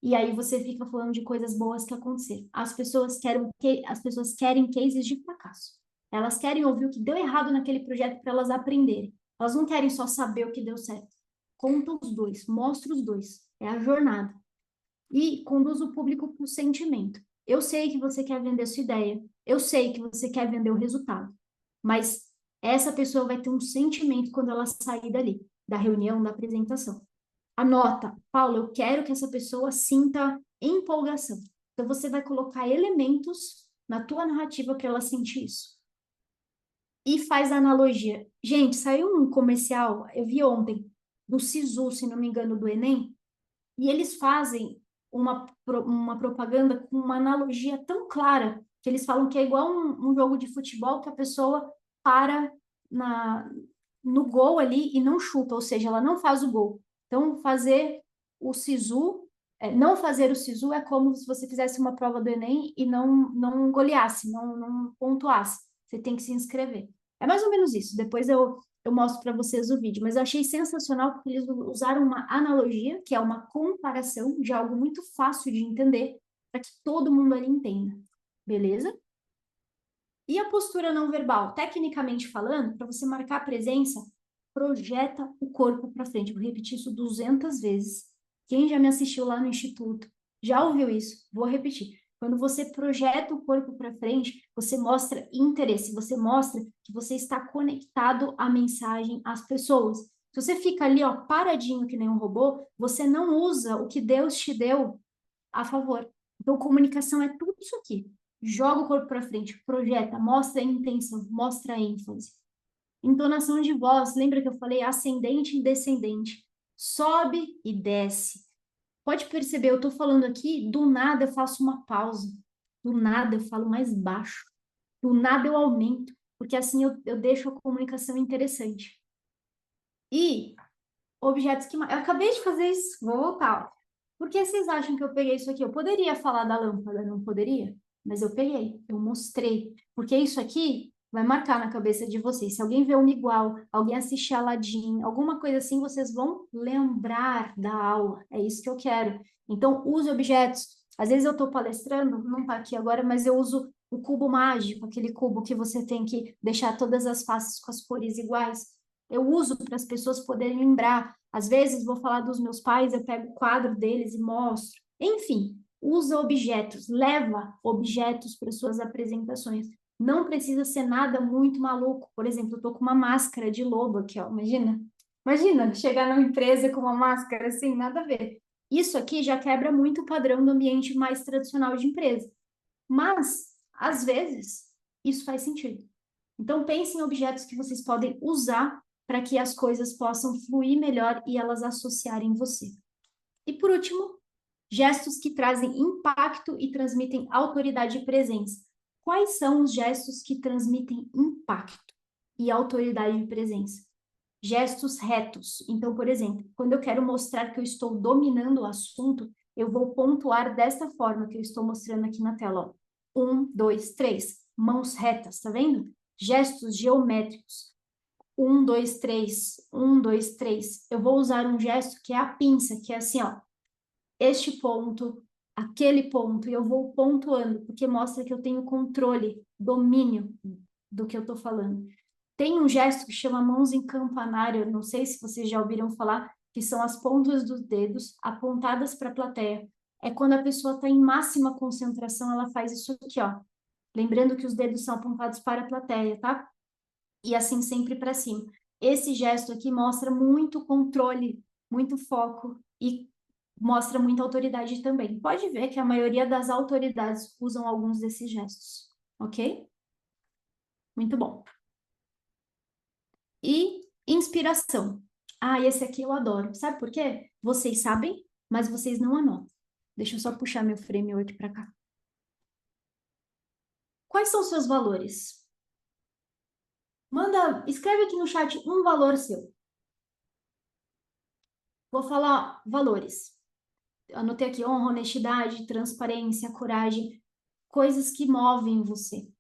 E aí você fica falando de coisas boas que aconteceram. As pessoas querem cases de fracasso. Elas querem ouvir o que deu errado naquele projeto para elas aprenderem. Elas não querem só saber o que deu certo. Conta os dois, mostra os dois. É a jornada. E conduz o público para o sentimento. Eu sei que você quer vender sua ideia. Eu sei que você quer vender o resultado. Mas essa pessoa vai ter um sentimento quando ela sair dali, da reunião, da apresentação. Anota, Paulo, eu quero que essa pessoa sinta empolgação. Então, você vai colocar elementos na tua narrativa para ela sentir isso. E faz a analogia. Gente, saiu um comercial, eu vi ontem, do Sisu, se não me engano, do Enem, e eles fazem uma propaganda com uma analogia tão clara, que eles falam que é igual um jogo de futebol que a pessoa para no gol ali e não chuta, ou seja, ela não faz o gol. Então, não fazer o SISU é como se você fizesse uma prova do Enem e não goleasse, não pontuasse. Você tem que se inscrever. É mais ou menos isso. Depois eu mostro para vocês o vídeo. Mas eu achei sensacional porque eles usaram uma analogia, que é uma comparação de algo muito fácil de entender, para que todo mundo ali entenda. Beleza? E a postura não verbal? Tecnicamente falando, para você marcar a presença, projeta o corpo para frente. Vou repetir isso 200 vezes. Quem já me assistiu lá no Instituto já ouviu isso. Vou repetir. Quando você projeta o corpo para frente, você mostra interesse, você mostra que você está conectado à mensagem, às pessoas. Se você fica ali, ó, paradinho que nem um robô, você não usa o que Deus te deu a favor. Então, comunicação é tudo isso aqui. Joga o corpo para frente, projeta, mostra a intenção, mostra a ênfase. Entonação de voz, lembra que eu falei ascendente e descendente? Sobe e desce. Pode perceber, eu estou falando aqui, do nada eu faço uma pausa, do nada eu falo mais baixo, do nada eu aumento, porque assim eu deixo a comunicação interessante. E objetos que... Eu acabei de fazer isso, vou voltar. Por que vocês acham que eu peguei isso aqui? Eu poderia falar da lâmpada, não poderia? Mas eu peguei, eu mostrei. Porque isso aqui vai marcar na cabeça de vocês. Se alguém vê uma igual, alguém assiste Aladdin, alguma coisa assim, vocês vão lembrar da aula. É isso que eu quero. Então, use objetos. Às vezes eu estou palestrando, não está aqui agora, mas eu uso o cubo mágico, aquele cubo que você tem que deixar todas as faces com as cores iguais. Eu uso para as pessoas poderem lembrar. Às vezes, vou falar dos meus pais, eu pego o quadro deles e mostro. Enfim, usa objetos, leva objetos para suas apresentações. Não precisa ser nada muito maluco. Por exemplo, eu estou com uma máscara de lobo aqui, ó. Imagina. Imagina chegar numa empresa com uma máscara assim, nada a ver. Isso aqui já quebra muito o padrão do ambiente mais tradicional de empresa. Mas, às vezes, isso faz sentido. Então, pense em objetos que vocês podem usar para que as coisas possam fluir melhor e elas associarem você. E por último, gestos que trazem impacto e transmitem autoridade e presença. Quais são os gestos que transmitem impacto e autoridade e presença? Gestos retos. Então, por exemplo, quando eu quero mostrar que eu estou dominando o assunto, eu vou pontuar desta forma que eu estou mostrando aqui na tela. Ó. 1, 2, 3. Mãos retas, tá vendo? Gestos geométricos. 1, 2, 3, 1, 2, 3. Eu vou usar um gesto que é a pinça, que é assim, ó. Este ponto, aquele ponto, e eu vou pontuando, porque mostra que eu tenho controle, domínio do que eu tô falando. Tem um gesto que chama mãos em campanário, não sei se vocês já ouviram falar, que são as pontas dos dedos apontadas para a plateia. É quando a pessoa está em máxima concentração, ela faz isso aqui, ó. Lembrando que os dedos são apontados para a plateia, tá? E assim sempre para cima. Esse gesto aqui mostra muito controle, muito foco e mostra muita autoridade também. Pode ver que a maioria das autoridades usam alguns desses gestos, ok? Muito bom. E inspiração. Ah, esse aqui eu adoro. Sabe por quê? Vocês sabem, mas vocês não anotam. Deixa eu só puxar meu framework para cá. Quais são os seus valores? Escreve aqui no chat um valor seu. Vou falar valores. Anotei aqui honra, honestidade, transparência, coragem, coisas que movem você,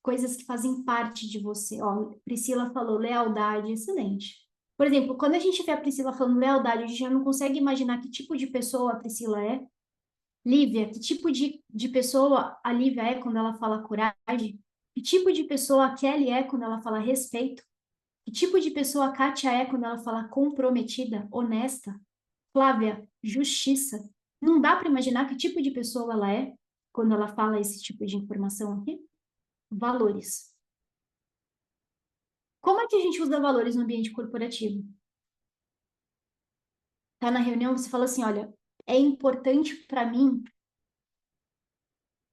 coisas que fazem parte de você. Ó, Priscila falou lealdade, excelente. Por exemplo, quando a gente vê a Priscila falando lealdade, a gente já não consegue imaginar que tipo de pessoa a Priscila é. Lívia, que tipo de pessoa a Lívia é quando ela fala coragem? Que tipo de pessoa a Kelly é quando ela fala respeito? Que tipo de pessoa a Kátia é quando ela fala comprometida, honesta? Flávia, justiça. Não dá para imaginar que tipo de pessoa ela é quando ela fala esse tipo de informação aqui? Valores. Como é que a gente usa valores no ambiente corporativo? Tá na reunião, você fala assim, olha, é importante para mim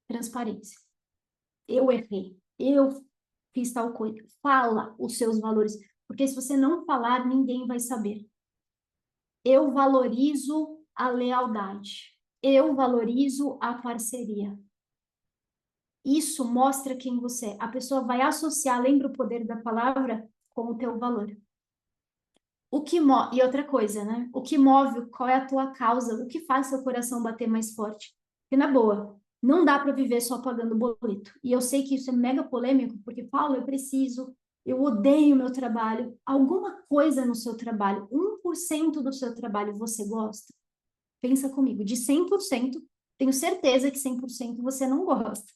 transparência. Eu errei. Eu fiz tal coisa. Fala os seus valores, porque se você não falar, ninguém vai saber. Eu valorizo a lealdade. Eu valorizo a parceria. Isso mostra quem você é. A pessoa vai associar, lembra o poder da palavra, com o teu valor. E outra coisa, né? O que move, qual é a tua causa, o que faz seu coração bater mais forte. E na boa, não dá para viver só pagando boleto. E eu sei que isso é mega polêmico, porque, Paulo, eu odeio meu trabalho. Alguma coisa no seu trabalho, 1% do seu trabalho você gosta? Pensa comigo, de 100%, tenho certeza que 100% você não gosta.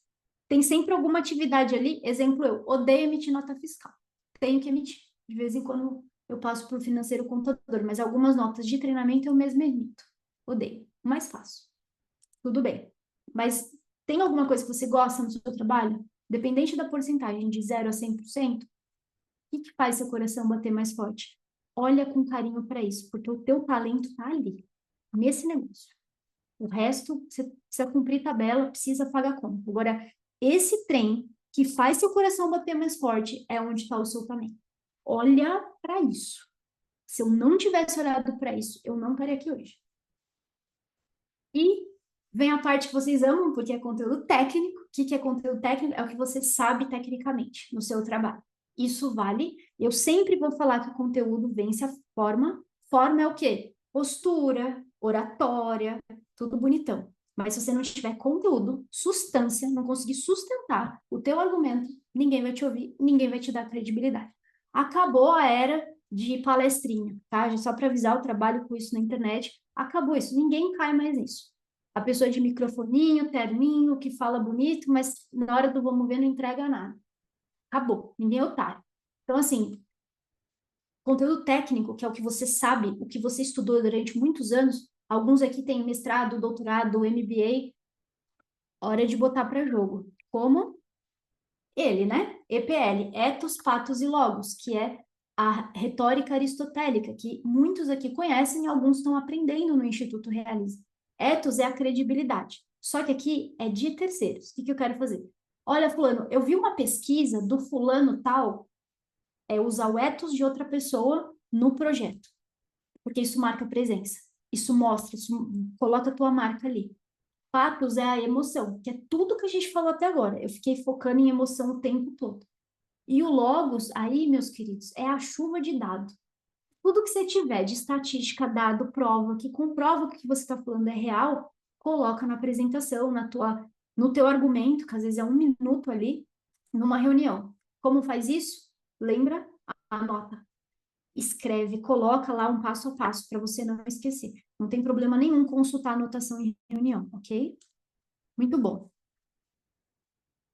Tem sempre alguma atividade ali, exemplo eu, odeio emitir nota fiscal. Tenho que emitir. De vez em quando eu passo para o financeiro contador, mas algumas notas de treinamento eu mesmo emito. Odeio, mas faço. Tudo bem. Mas tem alguma coisa que você gosta no seu trabalho? Dependente da porcentagem, de 0 a 100%, o que faz seu coração bater mais forte? Olha com carinho para isso, porque o teu talento está ali, nesse negócio. O resto, você precisa cumprir tabela, precisa pagar conta. Agora, esse trem que faz seu coração bater mais forte é onde está o seu talento. Olha para isso. Se eu não tivesse olhado para isso, eu não estaria aqui hoje. E vem a parte que vocês amam, porque é conteúdo técnico. O que é conteúdo técnico? É o que você sabe tecnicamente no seu trabalho. Isso vale. Eu sempre vou falar que o conteúdo vence a forma. Forma é o quê? Postura, oratória, tudo bonitão. Mas se você não tiver conteúdo, substância, não conseguir sustentar o teu argumento, ninguém vai te ouvir, ninguém vai te dar credibilidade. Acabou a era de palestrinha, tá? Só para avisar, eu trabalho com isso na internet. Acabou isso, ninguém cai mais nisso. A pessoa de microfoninho, terninho, que fala bonito, mas na hora do vamos ver não entrega nada. Acabou, ninguém é otário. Então, assim, conteúdo técnico, que é o que você sabe, o que você estudou durante muitos anos, alguns aqui têm mestrado, doutorado, MBA, hora de botar para jogo. Como? Ele, né? EPL, Ethos, Pathos e Logos, que é a retórica aristotélica, que muitos aqui conhecem e alguns estão aprendendo no Instituto Realiza. Ethos é a credibilidade. Só que aqui é de terceiros. O que eu quero fazer? Olha, fulano, eu vi uma pesquisa do fulano tal, usar o ethos de outra pessoa no projeto. Porque isso marca presença. Isso mostra, isso coloca a tua marca ali. Pathos é a emoção, que é tudo que a gente falou até agora. Eu fiquei focando em emoção o tempo todo. E o Logos, aí, meus queridos, é a chuva de dado. Tudo que você tiver de estatística, dado, prova, que comprova que o que você está falando é real, coloca na apresentação, no teu argumento, que às vezes é 1 minuto ali, numa reunião. Como faz isso? Lembra? Anota. Escreve, coloca lá um passo a passo para você não esquecer. Não tem problema nenhum consultar a anotação em reunião, ok? Muito bom.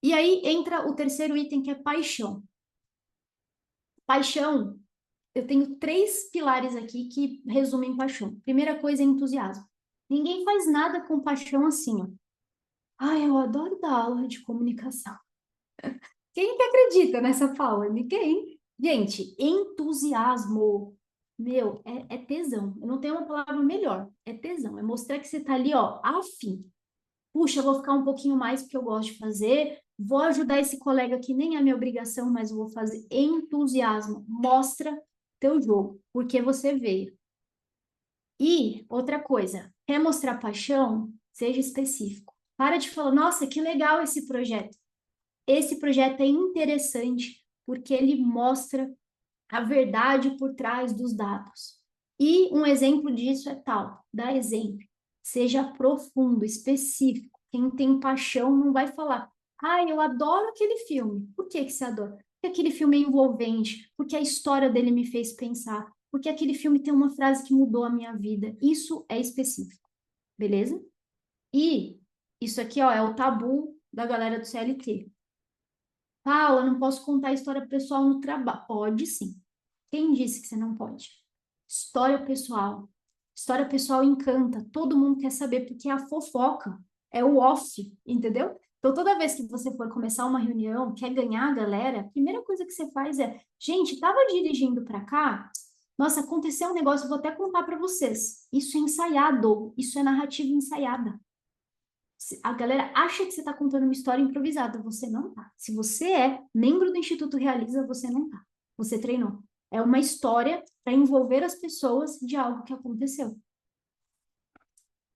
E aí entra o terceiro item, que é paixão. Paixão, eu tenho 3 pilares aqui que resumem paixão. Primeira coisa é entusiasmo. Ninguém faz nada com paixão assim, ó. Ai, eu adoro dar aula de comunicação. Quem que acredita nessa fala? Ninguém. Gente, entusiasmo, meu, é tesão. Eu não tenho uma palavra melhor. É tesão. É mostrar que você tá ali, ó, afim. Puxa, eu vou ficar um pouquinho mais porque eu gosto de fazer. Vou ajudar esse colega que nem é minha obrigação, mas eu vou fazer. Entusiasmo. Mostra teu jogo, porque você veio. E outra coisa, quer mostrar paixão? seja específico. Para de falar, nossa, que legal esse projeto. Esse projeto é interessante porque ele mostra a verdade por trás dos dados. E um exemplo disso é tal, dá exemplo. Seja profundo, específico. Quem tem paixão não vai falar, eu adoro aquele filme. Por que você adora? Porque aquele filme é envolvente, porque a história dele me fez pensar, porque aquele filme tem uma frase que mudou a minha vida. Isso é específico, beleza? E isso aqui, ó, é o tabu da galera do CLT. Paula, não posso contar história pessoal no trabalho. Pode sim. Quem disse que você não pode? História pessoal. História pessoal encanta. Todo mundo quer saber porque é a fofoca. É o off, entendeu? Então, toda vez que você for começar uma reunião, quer ganhar a galera, a primeira coisa que você faz é, gente, tava dirigindo para cá, nossa, aconteceu um negócio, vou até contar para vocês. Isso é ensaiado, isso é narrativa ensaiada. A galera acha que você está contando uma história improvisada, você não tá. Se você é membro do Instituto Realiza, você não tá. Você treinou. É uma história para envolver as pessoas de algo que aconteceu.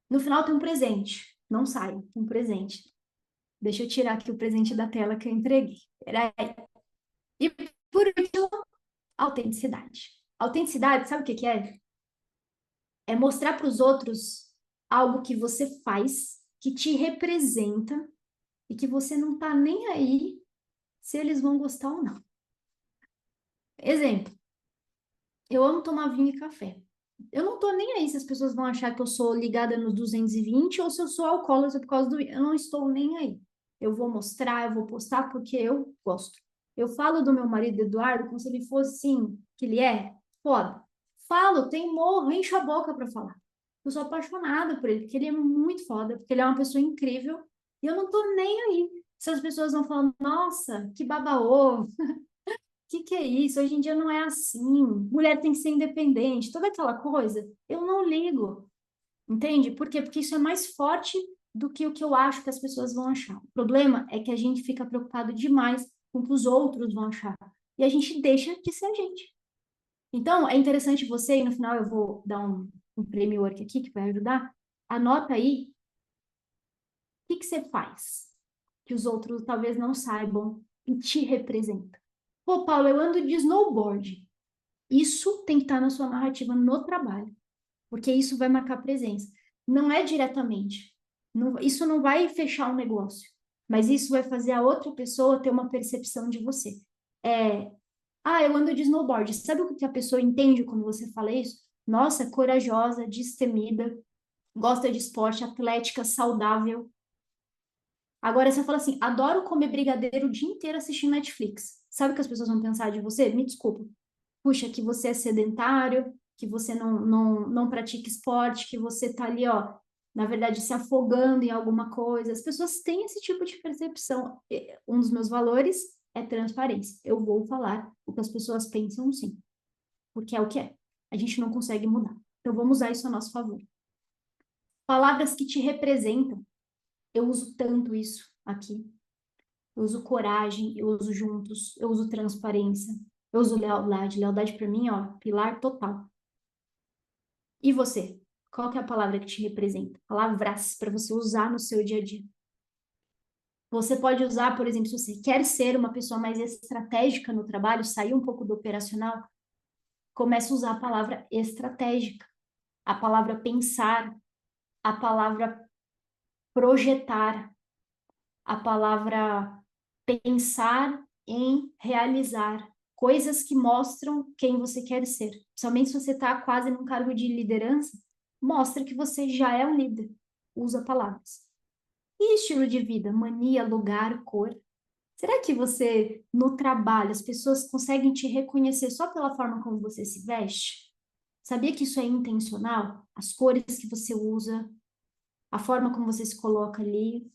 No final tem um presente. Não sai, um presente. Deixa eu tirar aqui o presente da tela que eu entreguei. Peraí. E por último, autenticidade. Autenticidade, sabe o que que é? É mostrar para os outros algo que você faz, que te representa e que você não tá nem aí se eles vão gostar ou não. Exemplo, eu amo tomar vinho e café. Eu não tô nem aí se as pessoas vão achar que eu sou ligada nos 220 ou se eu sou alcoólatra por causa do vinho. Eu não estou nem aí. Eu vou mostrar, eu vou postar porque eu gosto. Eu falo do meu marido Eduardo como se ele fosse assim, que ele é foda. Falo, tem morro, encho a boca para falar. Eu sou apaixonada por ele, porque ele é muito foda, porque ele é uma pessoa incrível e eu não tô nem aí. Se as pessoas vão falando, nossa, que baba-ovo, que é isso? Hoje em dia não é assim. Mulher tem que ser independente, toda aquela coisa. Eu não ligo, entende? Por quê? Porque isso é mais forte do que o que eu acho que as pessoas vão achar. O problema é que a gente fica preocupado demais com o que os outros vão achar. E a gente deixa de ser a gente. Então, é interessante você, e no final eu vou dar um framework aqui que vai ajudar. Anota aí o que você faz que os outros talvez não saibam e te representa. Pô, Paulo, eu ando de snowboard. Isso tem que estar na sua narrativa no trabalho, porque isso vai marcar presença. Não é diretamente. Isso não vai fechar um negócio, mas isso vai fazer a outra pessoa ter uma percepção de você. Eu ando de snowboard. Sabe o que a pessoa entende quando você fala isso? Nossa, corajosa, destemida, gosta de esporte, atlética, saudável. Agora você fala assim, adoro comer brigadeiro o dia inteiro assistindo Netflix. Sabe o que as pessoas vão pensar de você? Me desculpa. Puxa, que você é sedentário, que você não pratica esporte, que você tá ali, ó, na verdade, se afogando em alguma coisa. As pessoas têm esse tipo de percepção. Um dos meus valores é transparência. Eu vou falar o que as pessoas pensam, sim. Porque é o que é. A gente não consegue mudar. Então, vamos usar isso a nosso favor. Palavras que te representam. Eu uso tanto isso aqui. Eu uso coragem, eu uso juntos, eu uso transparência, eu uso lealdade. Lealdade para mim, ó, pilar total. E você? Qual que é a palavra que te representa? Palavras para você usar no seu dia a dia. Você pode usar, por exemplo, se você quer ser uma pessoa mais estratégica no trabalho, sair um pouco do operacional, comece a usar a palavra estratégica, a palavra pensar, a palavra projetar, a palavra pensar em realizar coisas que mostram quem você quer ser. Somente se você está quase num cargo de liderança, mostra que você já é um líder. Usa palavras. E estilo de vida? Mania, lugar, cor. Será que você, no trabalho, as pessoas conseguem te reconhecer só pela forma como você se veste? Sabia que isso é intencional? As cores que você usa, a forma como você se coloca ali.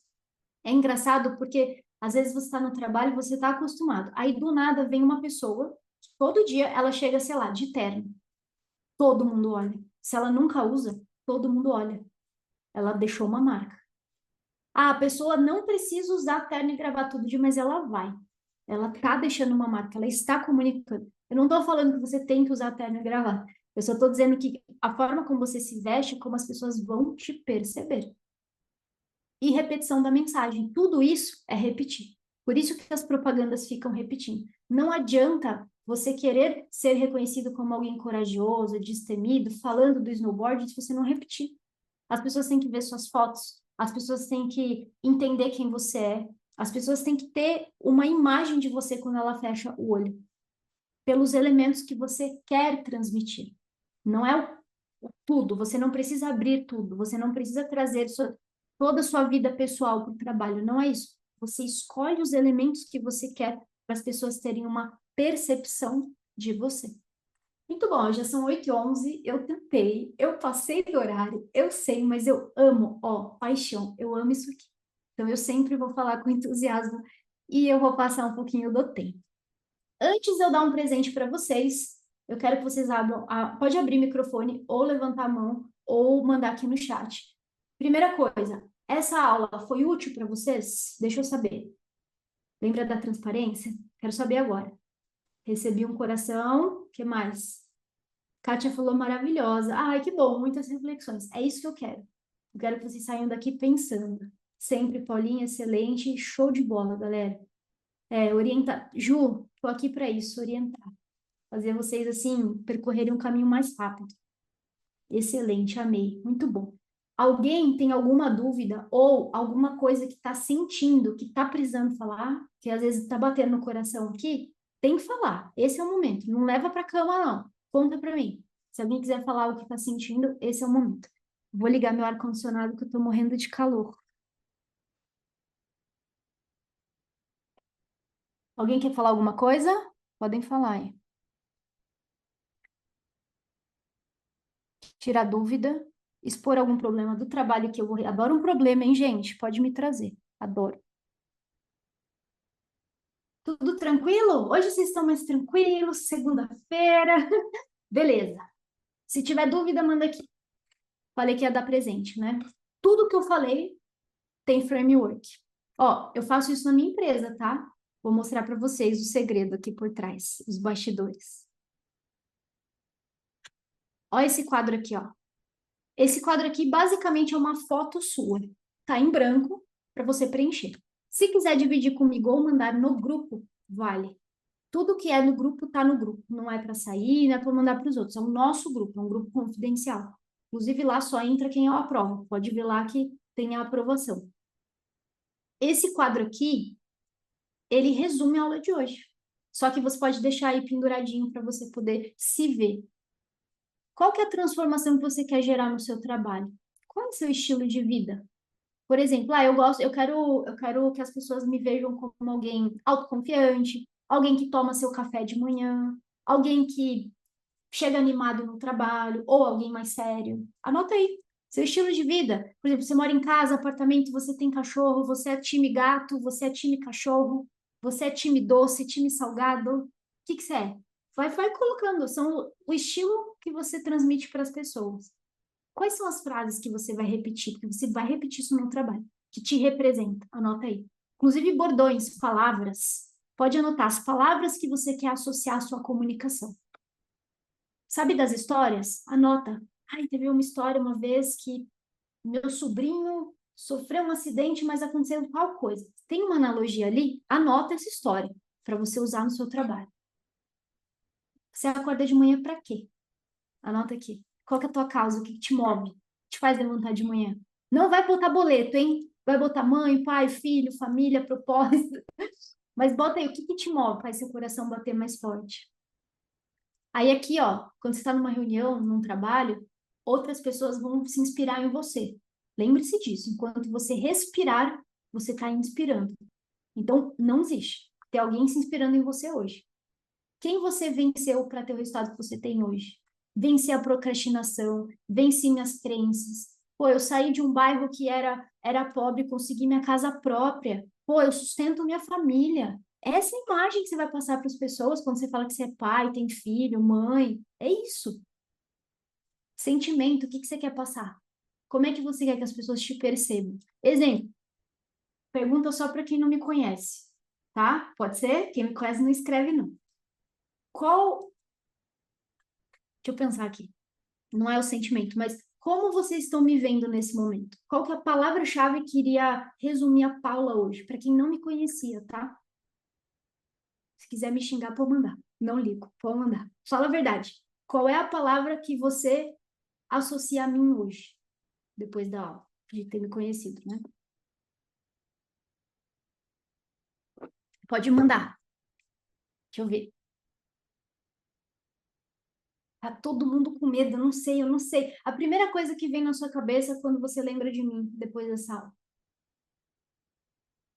É engraçado porque às vezes você está no trabalho e você está acostumado. Aí do nada vem uma pessoa, todo dia ela chega, sei lá, de terno. Todo mundo olha. Se ela nunca usa, todo mundo olha. Ela deixou uma marca. A pessoa não precisa usar terno e gravata todo dia, mas ela vai. Ela está deixando uma marca, ela está comunicando. Eu não estou falando que você tem que usar terno e gravata. Eu só estou dizendo que a forma como você se veste, como as pessoas vão te perceber. e repetição da mensagem. Tudo isso é repetir. Por isso que as propagandas ficam repetindo. Não adianta você querer ser reconhecido como alguém corajoso, destemido, falando do snowboard, se você não repetir. As pessoas têm que ver suas fotos, as pessoas têm que entender quem você é, as pessoas têm que ter uma imagem de você quando ela fecha o olho, pelos elementos que você quer transmitir. Não é o tudo, você não precisa abrir tudo, você não precisa trazer toda a sua vida pessoal para o trabalho, não é isso. Você escolhe os elementos que você quer para as pessoas terem uma percepção de você. Muito bom, já são 8h11, eu tentei, eu passei do horário, eu sei, mas eu amo, ó, paixão, eu amo isso aqui. Então eu sempre vou falar com entusiasmo e eu vou passar um pouquinho do tempo. Antes de eu dar um presente para vocês, eu quero que vocês abram, pode abrir o microfone ou levantar a mão ou mandar aqui no chat. Primeira coisa, essa aula foi útil para vocês? Deixa eu saber. Lembra da transparência? Quero saber agora. Recebi um coração, o que mais? Kátia falou maravilhosa. Ai, que bom, muitas reflexões. É isso que eu quero. Eu quero que vocês saiam daqui pensando. Sempre, Paulinha, excelente, show de bola, galera. Orientar. Ju, tô aqui para isso, orientar. Fazer vocês, assim, percorrerem um caminho mais rápido. Excelente, amei, muito bom. Alguém tem alguma dúvida ou alguma coisa que está sentindo, que está precisando falar, que às vezes está batendo no coração aqui? Tem que falar, esse é o momento. Não leva para cama, não. Conta para mim. Se alguém quiser falar o que está sentindo, esse é o momento. Vou ligar meu ar-condicionado que eu estou morrendo de calor. Alguém quer falar alguma coisa? Podem falar aí. Tirar dúvida, expor algum problema do trabalho que eu vou... Adoro um problema, hein, gente? Pode me trazer. Adoro. Tudo tranquilo? Hoje vocês estão mais tranquilos? Segunda-feira? Beleza. Se tiver dúvida, manda aqui. Falei que ia dar presente, né? Tudo que eu falei tem framework. Ó, eu faço isso na minha empresa, tá? Vou mostrar para vocês o segredo aqui por trás, os bastidores. Ó esse quadro aqui, ó. Esse quadro aqui basicamente é uma foto sua. Tá em branco para você preencher. Se quiser dividir comigo ou mandar no grupo, vale. Tudo que é no grupo tá no grupo. Não é para sair, não é para mandar para os outros. É o nosso grupo, é um grupo confidencial. Inclusive lá só entra quem eu aprovo. Pode ver lá que tem a aprovação. Esse quadro aqui, ele resume a aula de hoje. Só que você pode deixar aí penduradinho para você poder se ver. Qual que é a transformação que você quer gerar no seu trabalho? Qual é o seu estilo de vida? Por exemplo, eu quero que as pessoas me vejam como alguém autoconfiante, alguém que toma seu café de manhã, alguém que chega animado no trabalho, ou alguém mais sério. Anota aí, seu estilo de vida. Por exemplo, você mora em casa, apartamento, você tem cachorro, você é time gato, você é time cachorro, você é time doce, time salgado. O que que você é? Vai colocando, são o estilo que você transmite para as pessoas. Quais são as frases que você vai repetir? Porque você vai repetir isso no trabalho, que te representa. Anota aí. Inclusive bordões, palavras. Pode anotar as palavras que você quer associar à sua comunicação. Sabe das histórias? Anota. Ai, teve uma história uma vez que meu sobrinho sofreu um acidente, mas aconteceu tal coisa. Tem uma analogia ali? Anota essa história para você usar no seu trabalho. Você acorda de manhã para quê? Anota aqui. Qual que é a tua causa? O que te move? Te faz levantar de manhã? Não vai botar boleto, hein? Vai botar mãe, pai, filho, família, propósito. Mas bota aí o que te move, faz seu coração bater mais forte. Aí aqui, ó, quando você está numa reunião, num trabalho, outras pessoas vão se inspirar em você. Lembre-se disso. Enquanto você respirar, você está inspirando. Então, não existe. Tem alguém se inspirando em você hoje. Quem você venceu para ter o resultado que você tem hoje? Venci a procrastinação, venci minhas crenças. Pô, eu saí de um bairro que era pobre, consegui minha casa própria. Pô, eu sustento minha família. Essa é a imagem que você vai passar para as pessoas quando você fala que você é pai, tem filho, mãe. É isso. Sentimento, o que você quer passar? Como é que você quer que as pessoas te percebam? Exemplo, pergunta só para quem não me conhece, tá? Pode ser? Quem me conhece não escreve, não. Deixa eu pensar aqui. Não é o sentimento, mas como vocês estão me vendo nesse momento? Qual que é a palavra-chave que iria resumir a Paula hoje? Para quem não me conhecia, tá? Se quiser me xingar, pode mandar. Não ligo, pode mandar. Fala a verdade. Qual é a palavra que você associa a mim hoje, depois da aula, de ter me conhecido, né? Pode mandar. Deixa eu ver. Tá todo mundo com medo, eu não sei. A primeira coisa que vem na sua cabeça quando você lembra de mim, depois dessa aula.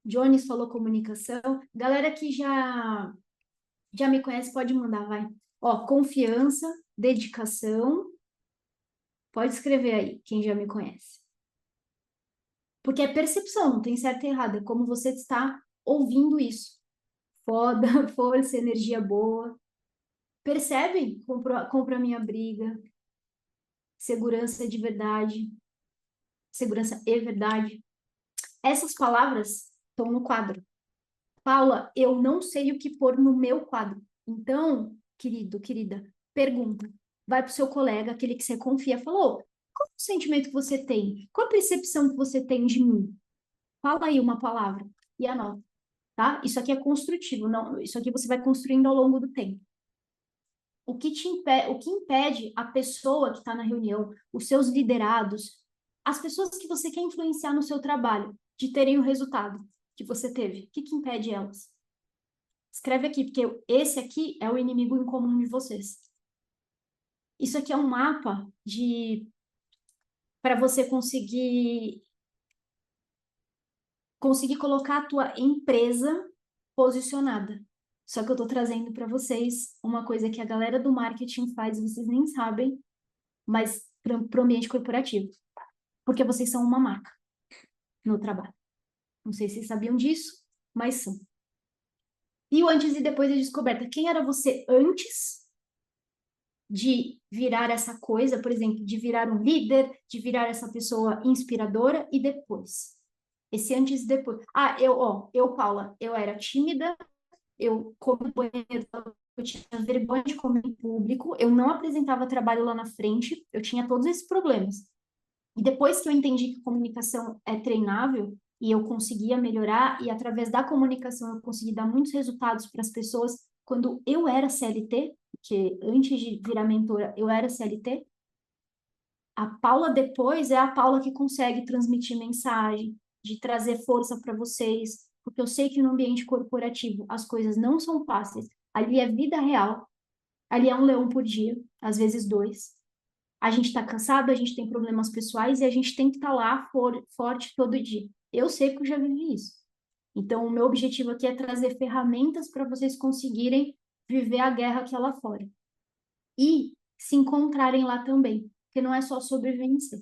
Jones falou comunicação. Galera que já me conhece, pode mandar, vai. Ó, confiança, dedicação. Pode escrever aí, quem já me conhece. Porque é percepção, não tem certo e errado. É como você está ouvindo isso. Foda, força, energia boa. Percebem? Compra a minha briga. Segurança de verdade. Segurança e verdade. Essas palavras estão no quadro. Paula, eu não sei o que pôr no meu quadro. Então, querido, querida, pergunta. Vai para o seu colega, aquele que você confia, falou, qual é o sentimento que você tem? Qual a percepção que você tem de mim? Fala aí uma palavra e anota, tá? Isso aqui é construtivo, não, isso aqui você vai construindo ao longo do tempo. O que impede a pessoa que está na reunião, os seus liderados, as pessoas que você quer influenciar no seu trabalho, de terem o resultado que você teve? O que impede elas? Escreve aqui, porque esse aqui é o inimigo em comum de vocês. Isso aqui é um mapa para você conseguir colocar a tua empresa posicionada. Só que eu estou trazendo para vocês uma coisa que a galera do marketing faz, vocês nem sabem, mas para o ambiente corporativo. Porque vocês são uma marca no trabalho. Não sei se vocês sabiam disso, mas são. E o antes e depois da descoberta. Quem era você antes de virar essa coisa, por exemplo, de virar um líder, de virar essa pessoa inspiradora e depois? Esse antes e depois. Ah, eu, Paula, eu era tímida, eu como banheiro, eu tinha vergonha de comer em público, eu não apresentava trabalho lá na frente, eu tinha todos esses problemas. E depois que eu entendi que comunicação é treinável e eu conseguia melhorar e através da comunicação eu consegui dar muitos resultados para as pessoas quando eu era CLT, porque antes de virar mentora eu era CLT, a Paula depois é a Paula que consegue transmitir mensagem, de trazer força para vocês, porque eu sei que no ambiente corporativo as coisas não são fáceis. Ali é vida real, ali é um leão por dia, às vezes dois. A gente está cansado, a gente tem problemas pessoais e a gente tem que estar lá forte todo dia. Eu sei que eu já vivi isso. Então, o meu objetivo aqui é trazer ferramentas para vocês conseguirem viver a guerra aqui lá fora. E se encontrarem lá também. Porque não é só sobre vencer.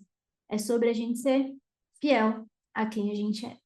É sobre a gente ser fiel a quem a gente é.